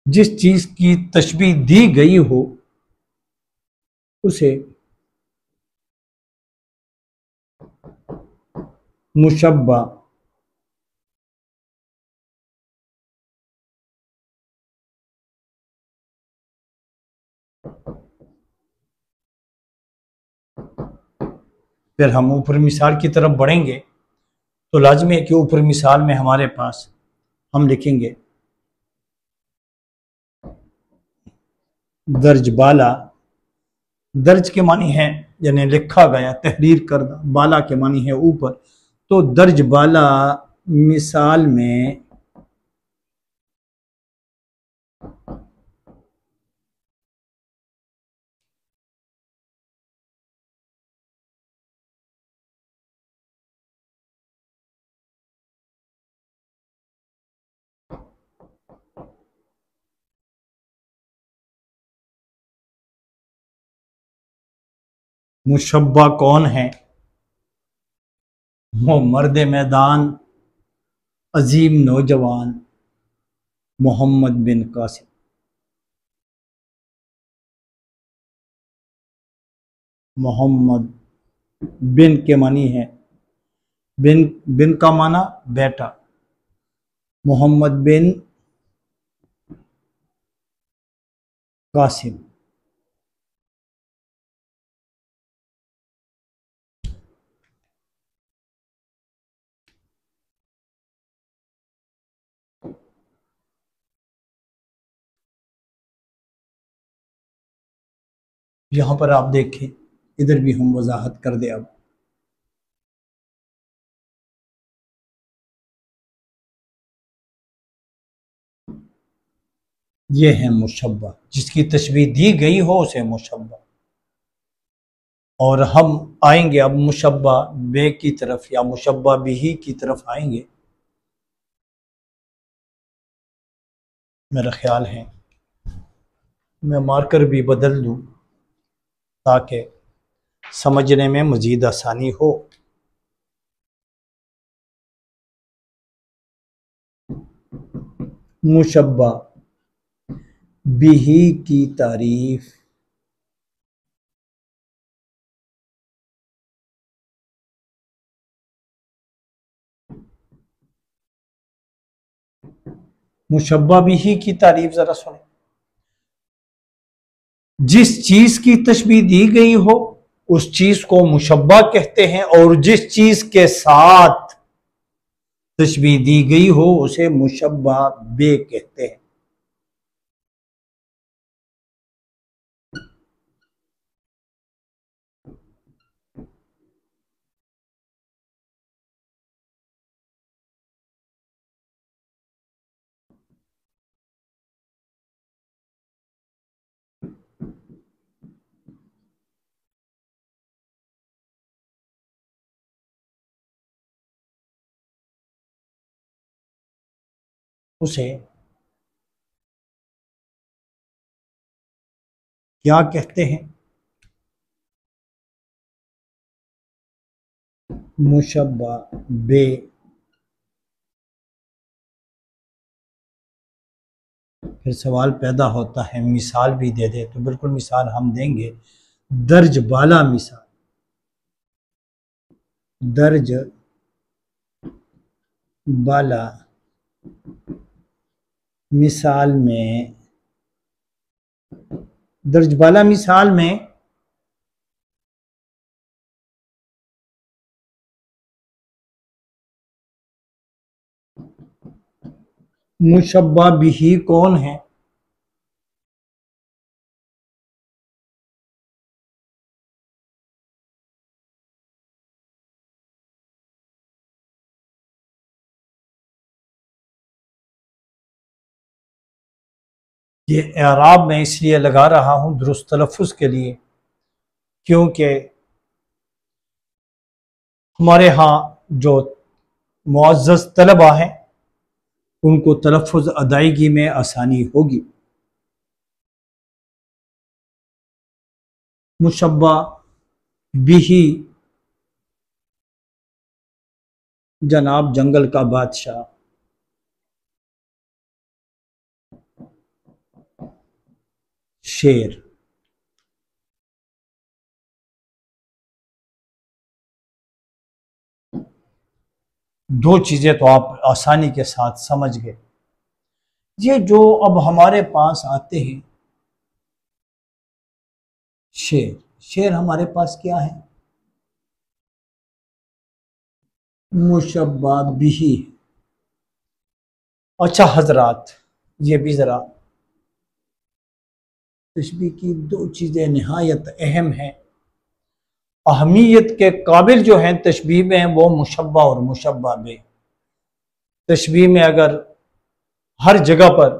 जिस चीज की तशबीह दी गई हो उसे मुशब्बा फिर हम ऊपर मिसाल की तरफ बढ़ेंगे तो लाजमी है कि ऊपर मिसाल में हमारे पास हम लिखेंगे दर्ज बाला। दर्ज के मानी है यानी लिखा गया, तहरीर करदा। बाला के मानी है ऊपर। तो दर्ज बाला मिसाल में मुशब्बा कौन है? वो मर्द मैदान, अजीम नौजवान, मोहम्मद बिन कासिम। मोहम्मद बिन के मानी है, बिन बिन का माना बेटा। मोहम्मद बिन कासिम। यहां पर आप देखें, इधर भी हम वजाहत कर दे। अब ये है मुशब्बा, जिसकी तशबीह दी गई हो उसे मुशब्बा। और हम आएंगे अब मुशब्बा बे की तरफ या मुशब्बा बिही की तरफ आएंगे। मेरा ख्याल है मैं मार्कर भी बदल दूं ताकि समझने में मजीद आसानी हो। मुशब्बा बिही की तारीफ। मुशब्बा बिही की तारीफ जरा सुने। जिस चीज की तशबीह दी गई हो उस चीज को मुशब्बा कहते हैं, और जिस चीज के साथ तशबीह दी गई हो उसे मुशब्बा बे कहते हैं। उसे क्या कहते हैं? मुशब्बा बे फिर सवाल पैदा होता है मिसाल भी दे दे, तो बिल्कुल मिसाल हम देंगे। दर्ज बाला मिसाल, दर्ज बाला मिसाल में, दर्ज बाला मिसाल में मुशब्बा बिही कौन है? ये एराब मैं इसलिए लगा रहा हूँ दुरुस्त तलफ़ुज़ के लिए, क्योंकि हमारे यहाँ जो मुअज़्ज़ज़ तलबा हैं उनको तलफ़ुज़ अदायगी में आसानी होगी। मुशब्बा बिही जनाब जंगल का बादशाह, शेर। दो चीज़ें तो आप आसानी के साथ समझ गए। ये जो अब हमारे पास आते हैं शेर, शेर हमारे पास क्या है? मुशब्बा बिही। अच्छा हजरात, ये भी ज़रा तशबीह की दो चीज़ें नहायत अहम हैं, अहमियत के काबिल जो हैं तशबीह में, वो मुशब्बा और मुशब्बा बे। तशबीह में अगर हर जगह पर,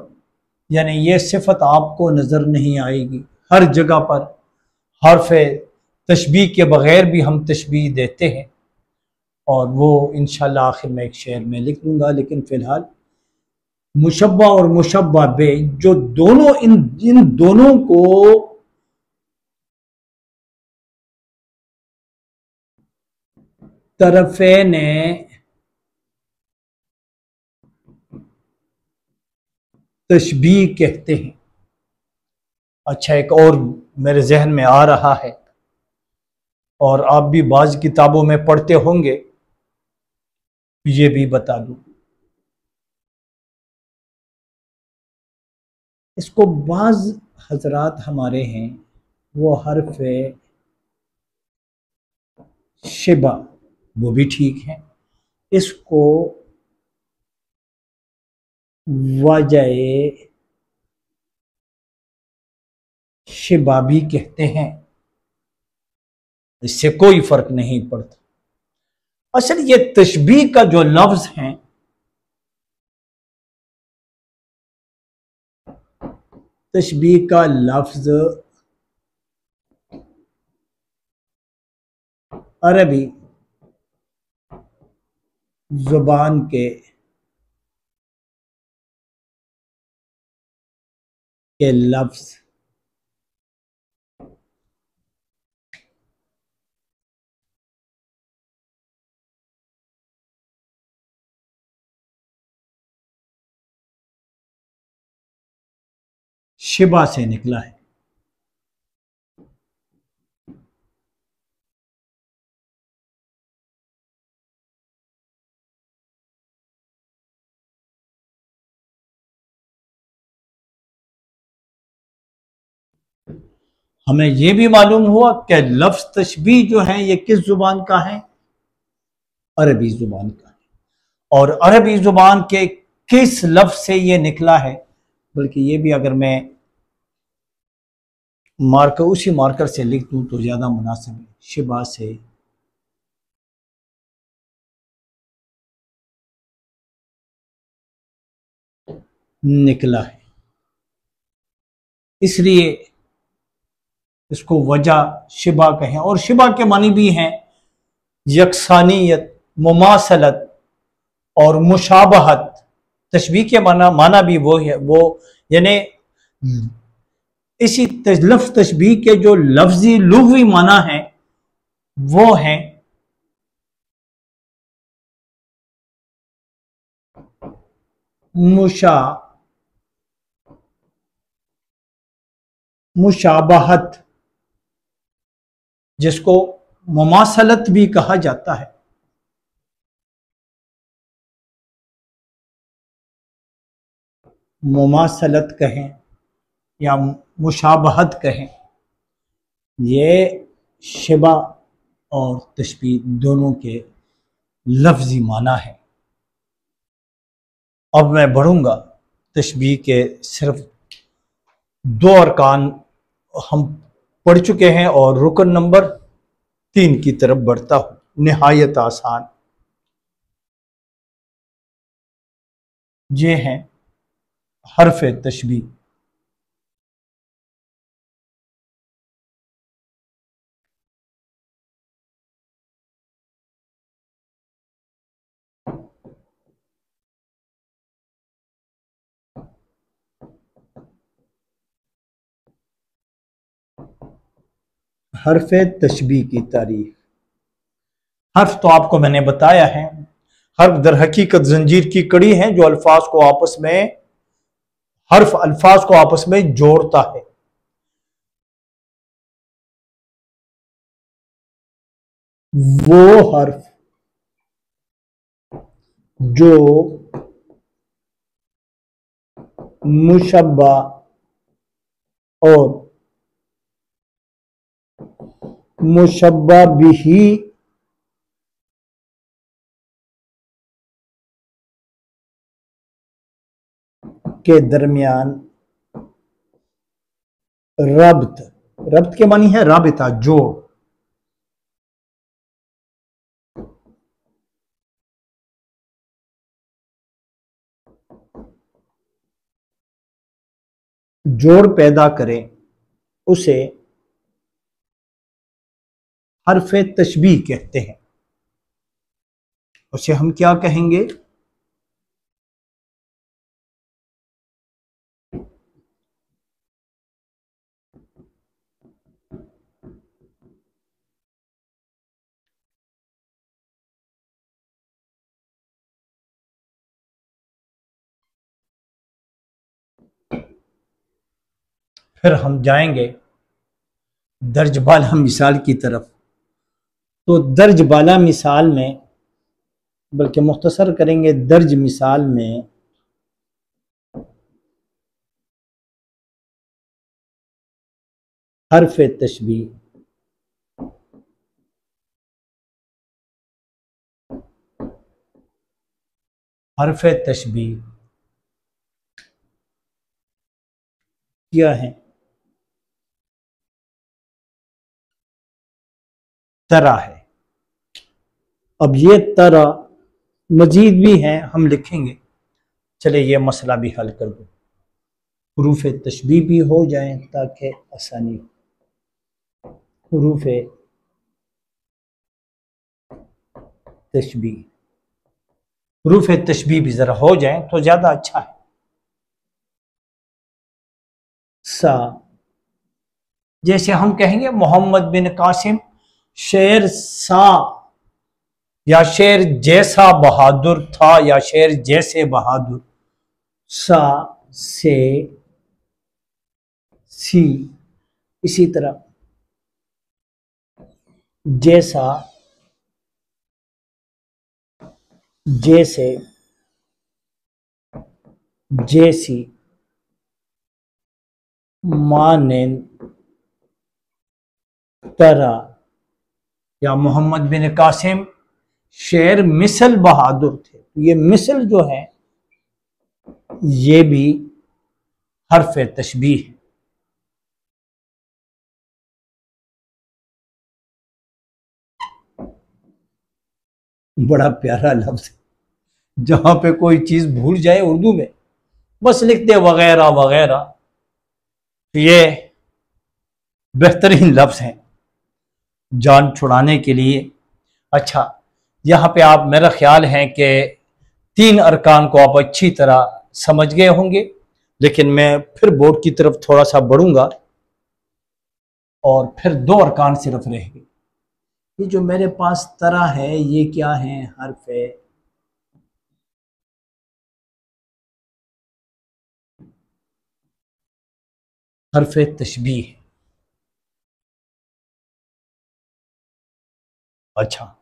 यानी ये सिफत आपको नज़र नहीं आएगी, हर जगह पर हर्फ तशबीह के बग़ैर भी हम तशबीह देते हैं, और वो इंशाअल्लाह आखिर में एक शेर में लिख दूंगा। लेकिन फ़िलहाल मुशब्बा और मुशब्बा बे, जो दोनों इन दोनों को तरफ़े ने तशबीह कहते हैं। अच्छा एक और मेरे जहन में आ रहा है, और आप भी बाज़ किताबों में पढ़ते होंगे, ये भी बता दूं। इसको बाज़ हजरात हमारे हैं वो हर्फ शिबा, वो भी ठीक है, इसको वजह शिबा भी कहते हैं, इससे कोई फर्क नहीं पड़ता। असल ये तशबीह का जो लफ्ज है, तशबीह का लफ्ज अरबी जुबान के लफ्ज शिबा से निकला है। हमें यह भी मालूम हुआ कि लफ्ज तशबीह जो है ये किस जुबान का है? अरबी जुबान का है। और अरबी जुबान के किस लफ्ज से ये निकला है? बल्कि ये भी अगर मैं मार्कर, उसी मार्कर से लिख दूं तो ज्यादा मुनासिब है। शिबा से निकला है, इसलिए इसको वजह शिबा कहें। और शिबा के मानी भी हैं यकसानियत, मुमासलत और मुशाबहत। तशबीह के माना भी वो है, वो यानी इसी लफ्ज तशबीह के जो लफ्जी लुग़वी माना है वो है मुशा मुशाबहत, जिसको मुमासलत भी कहा जाता है। मुमासलत कहें या मुशाबहत कहें, ये शिबा और तशबीह दोनों के लफ्जी माना है। अब मैं बढ़ूंगा, तशबीह के सिर्फ 2 अरकान हम पढ़ चुके हैं और रुकन नंबर 3 की तरफ बढ़ता हूं। निहायत आसान ये हैं हर्फ तशबीह। हर्फ तशबीह की तारीफ। हर्फ तो आपको मैंने बताया है, हर्फ दर हकीकत जंजीर की कड़ी है जो अल्फाज को आपस में, हर्फ अल्फाज को आपस में जोड़ता है। वो हर्फ जो मुशब्बा और मुशब्बा बिही के दरमियान रब्त, रब्त के मानी है राबिता, जोड़, जोड़ पैदा करें, उसे हर्फ तशबीह कहते हैं। उसे हम क्या कहेंगे? फिर हम जाएंगे दर्ज बाला मिसाल की तरफ। तो दर्ज बाला मिसाल में, बल्कि मुख्तसर करेंगे, दर्ज मिसाल में हर्फ तशबीह हर्फ तशबीह क्या है? तरह है। अब ये तरह मजीद भी हैं, हम लिखेंगे। चले ये मसला भी हल कर दो, हुरूफ तशबीह भी हो जाए ताकि आसानी हो। हुरूफ तशबीह, हुरूफ तशबीह भी जरा हो जाए तो ज्यादा अच्छा है। सा, जैसे हम कहेंगे मोहम्मद बिन कासिम शेर सा, या शेर जैसा बहादुर था, या शेर जैसे बहादुर। सा से सी, इसी तरह जैसा, जैसे, जैसी, मानेन, तरह। या मोहम्मद बिन कासिम शेर मिसल बहादुर थे, ये मिसल जो है ये भी हर्फ तशबीह है। बड़ा प्यारा लफ्ज, जहां पे कोई चीज भूल जाए उर्दू में बस लिख दे वगैरह वगैरह, ये बेहतरीन लफ्ज है जान छुड़ाने के लिए। अच्छा, यहाँ पे आप, मेरा ख्याल है कि 3 अरकान को आप अच्छी तरह समझ गए होंगे, लेकिन मैं फिर बोर्ड की तरफ थोड़ा सा बढ़ूंगा और फिर 2 अरकान सिर्फ रहेंगे। ये जो मेरे पास तरह है ये क्या है? हर्फ है। हर्फ तशबीह है। अच्छा,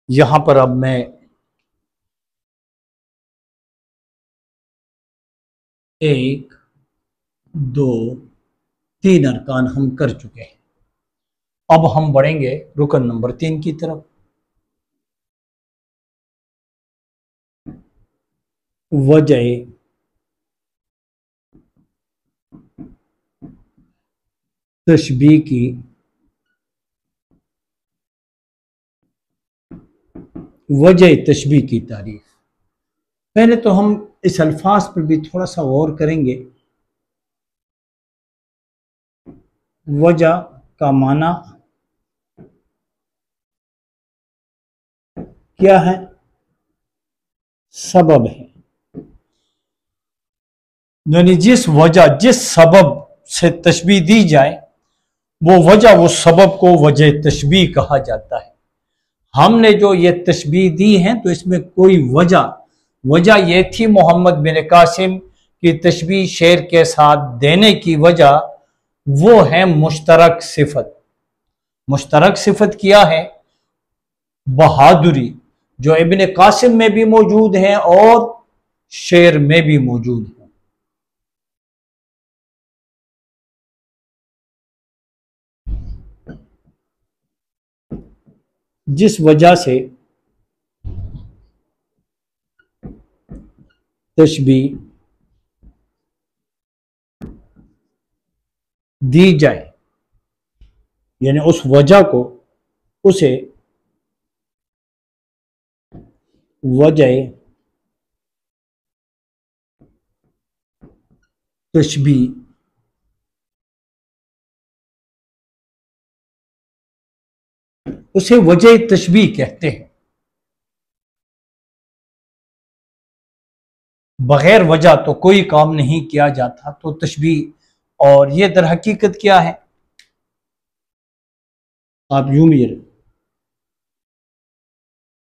यहां पर अब मैं एक, दो, तीन अरकान हम कर चुके हैं। अब हम बढ़ेंगे रुकन नंबर 3 की तरफ। वजह तशबीह की वजह तशबीह की तारीफ। पहले तो हम इस अल्फाज पर भी थोड़ा सा गौर करेंगे। वजह का माना क्या है? सबब है। यानी जिस वजह, जिस सबब से तशबीह दी जाए, वो वजह, वो सबब को वजह तशबीह कहा जाता है। हमने जो ये तशबीह दी है तो इसमें कोई वजह, वजह ये थी मोहम्मद बिन कासिम की तशबीह शेर के साथ देने की वजह, वो है मुश्तरक सिफत। मुश्तरक सिफत क्या है? बहादुरी, जो इब्ने कासिम में भी मौजूद है और शेर में भी मौजूद है। जिस वजह से तशबीह दी जाए, यानी उस वजह को, उसे वजह तशबीह उसे वजह तशबीह कहते हैं। बगैर वजह तो कोई काम नहीं किया जाता। तो तशबीह, और ये दर हकीकत क्या है? आप यूं भी,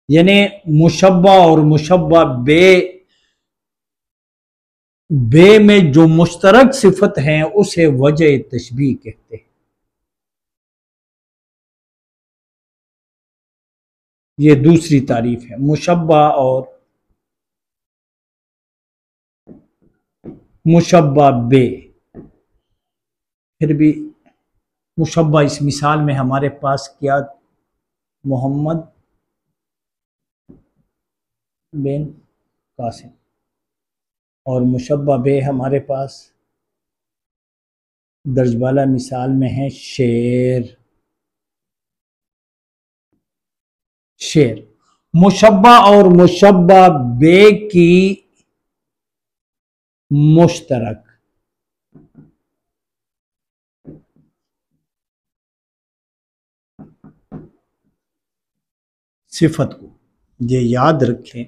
यानी मुशब्बा और मुशब्बा बे, बे में जो मुश्तरक सिफत है उसे वजह तशबीह कहते हैं। ये दूसरी तारीफ है, मुशब्बा और मुशब्बा बे। फिर भी मुशब्बा, इस मिसाल में हमारे पास क्या? मोहम्मद बिन कासिम। और मुशब्बा बे हमारे पास दर्जबाला मिसाल में है शेर। शेर, मुशब्बा और मुशब्बा बे की मुश्तरक सिफत को, ये याद रखें,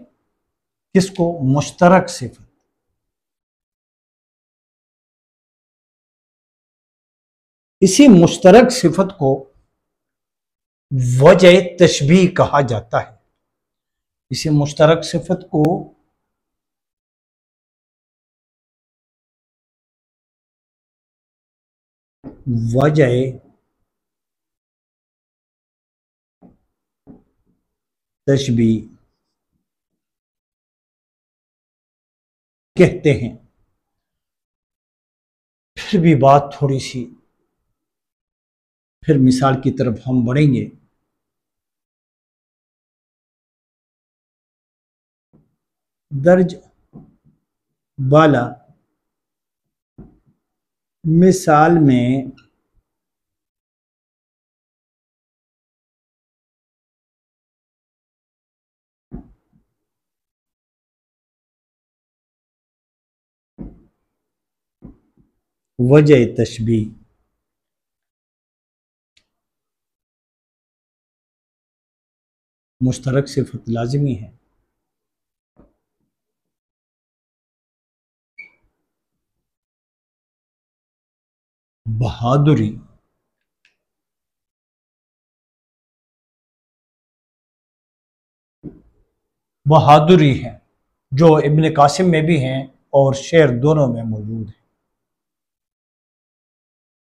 किसको? मुश्तरक सिफत। इसी मुश्तरक सिफत को वजह तशबीह कहा जाता है। इसी मुश्तरक सिफत को वजह तशबीह कहते हैं। फिर भी बात थोड़ी सी, फिर मिसाल की तरफ हम बढ़ेंगे। दर्ज बाला मिसाल में वजह तशबीह मुश्तरक सिफत लाजिमी है। बहादुरी। बहादुरी है जो इब्न कासिम में भी हैं और शेर दोनों में मौजूद है।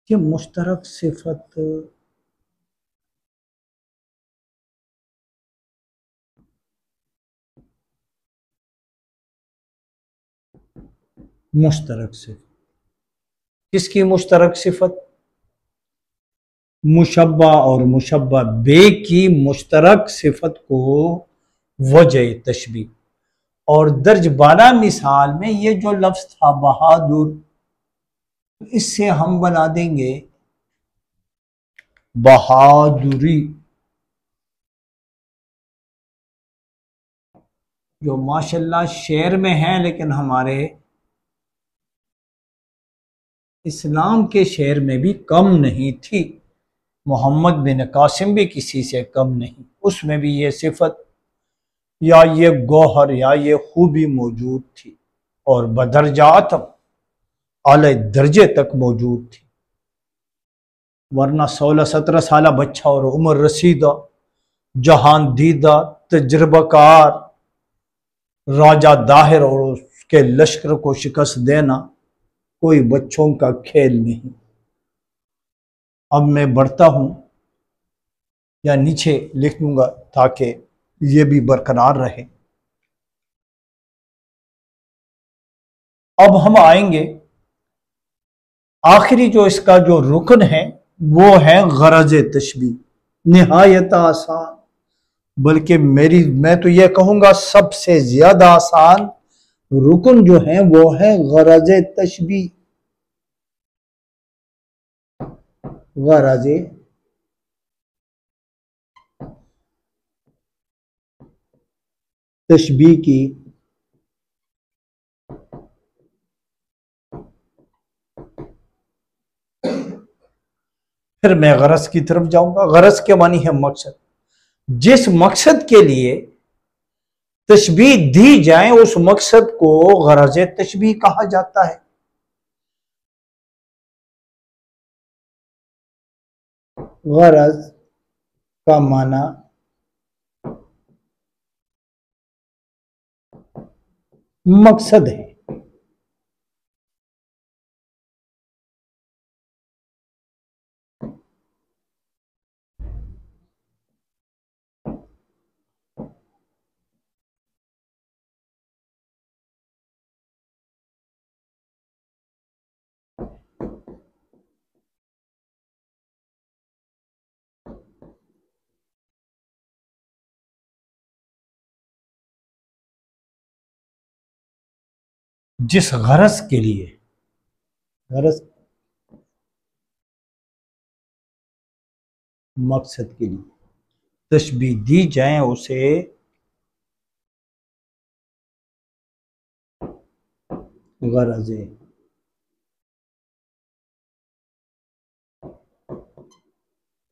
ये मुश्तरक सिफत मुश्तरक सिफत किसकी मुश्तरक सिफत? मुशब्बा और मुशब्बा बे की मुश्तरक सिफत को वजह तशबी। और दर्ज बाला मिसाल में ये जो लफ्ज था बहादुर, इससे हम बना देंगे बहादुरी, जो माशाल्लाह शेर में है लेकिन हमारे इस्लाम के शेर में भी कम नहीं थी। मोहम्मद बिन कासिम भी किसी से कम नहीं, उसमें भी ये सिफत या ये गौहर या ये खूबी मौजूद थी और बदरजात आले दर्जे तक मौजूद थी। वरना 16-17 साल बच्चा और उम्र रसीदा, जहान दीदा, तजर्बाकार राजा दाहिर और उसके लश्कर को शिकस्त देना कोई बच्चों का खेल नहीं। अब मैं बढ़ता हूं या नीचे लिख दूंगा ताकि ये भी बरकरार रहे। अब हम आएंगे आखिरी जो इसका जो रुकन है वो है गरज तशबी। निहायत आसान, बल्कि मैं तो ये कहूंगा सबसे ज्यादा आसान रुकन जो है वो है गरज तशबी। गरज तशबी की फिर मैं गरज की तरफ जाऊंगा। गरज के मानी है मकसद। जिस मकसद के लिए तशबीह दी जाए उस मकसद को गरज तशबीह कहा जाता है। गरज का माना मकसद है। जिस गरज के लिए गरज मकसद के लिए तशबीह दी जाए उसे गरज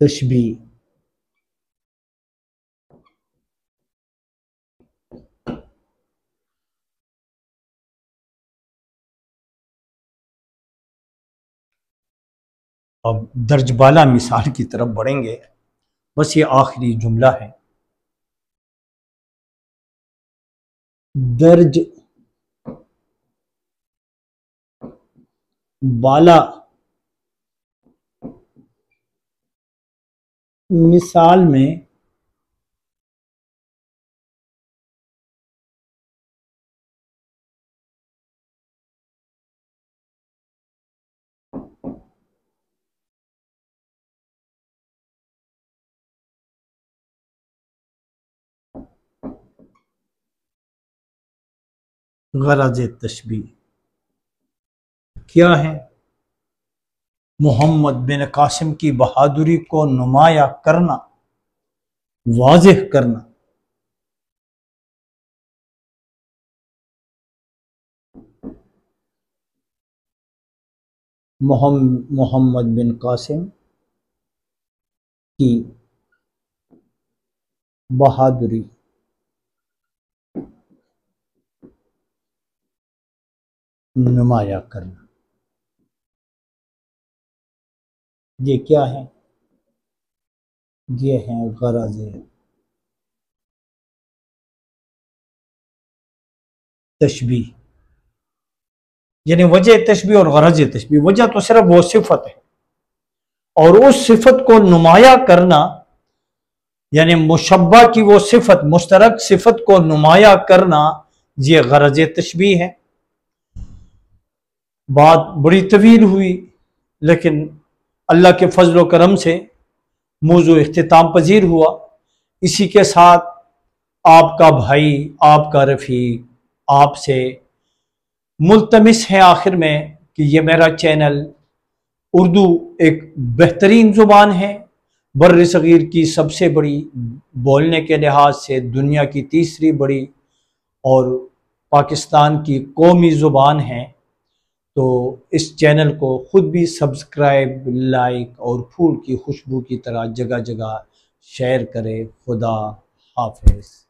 तशबीह अब दर्ज बाला मिसाल की तरफ बढ़ेंगे। बस ये आखिरी जुमला है। दर्ज बाला मिसाल में गरज तशबीह क्या है? मोहम्मद बिन कासिम की बहादुरी को नुमाया करना, वाज़ेह करना। मोहम्मद बिन कासिम की बहादुरी नुमाया करना। ये क्या है? ये है गरज तशबीह, यानी वजह तशबीह और गरज तशबीह। वजह तो सिर्फ वो सिफत है, और उस सिफत को नुमाया करना, यानी मुशब्बा की वो सिफत, मुश्तरक सिफत को नुमाया करना, ये गरज तशबीह है। बात बड़ी तवील हुई, लेकिन अल्लाह के फजल व करम से मौजू इख्तिताम पजीर हुआ। इसी के साथ आपका भाई, आपका रफ़ीक आपसे मुल्तमिस है आखिर में कि ये मेरा चैनल, उर्दू एक बेहतरीन ज़ुबान है, बर्र सग़ीर की सबसे बड़ी, बोलने के लिहाज से दुनिया की तीसरी बड़ी, और पाकिस्तान की कौमी ज़ुबान है। तो इस चैनल को ख़ुद भी सब्सक्राइब, लाइक और फूल की खुशबू की तरह जगह जगह शेयर करें। खुदा हाफिज़।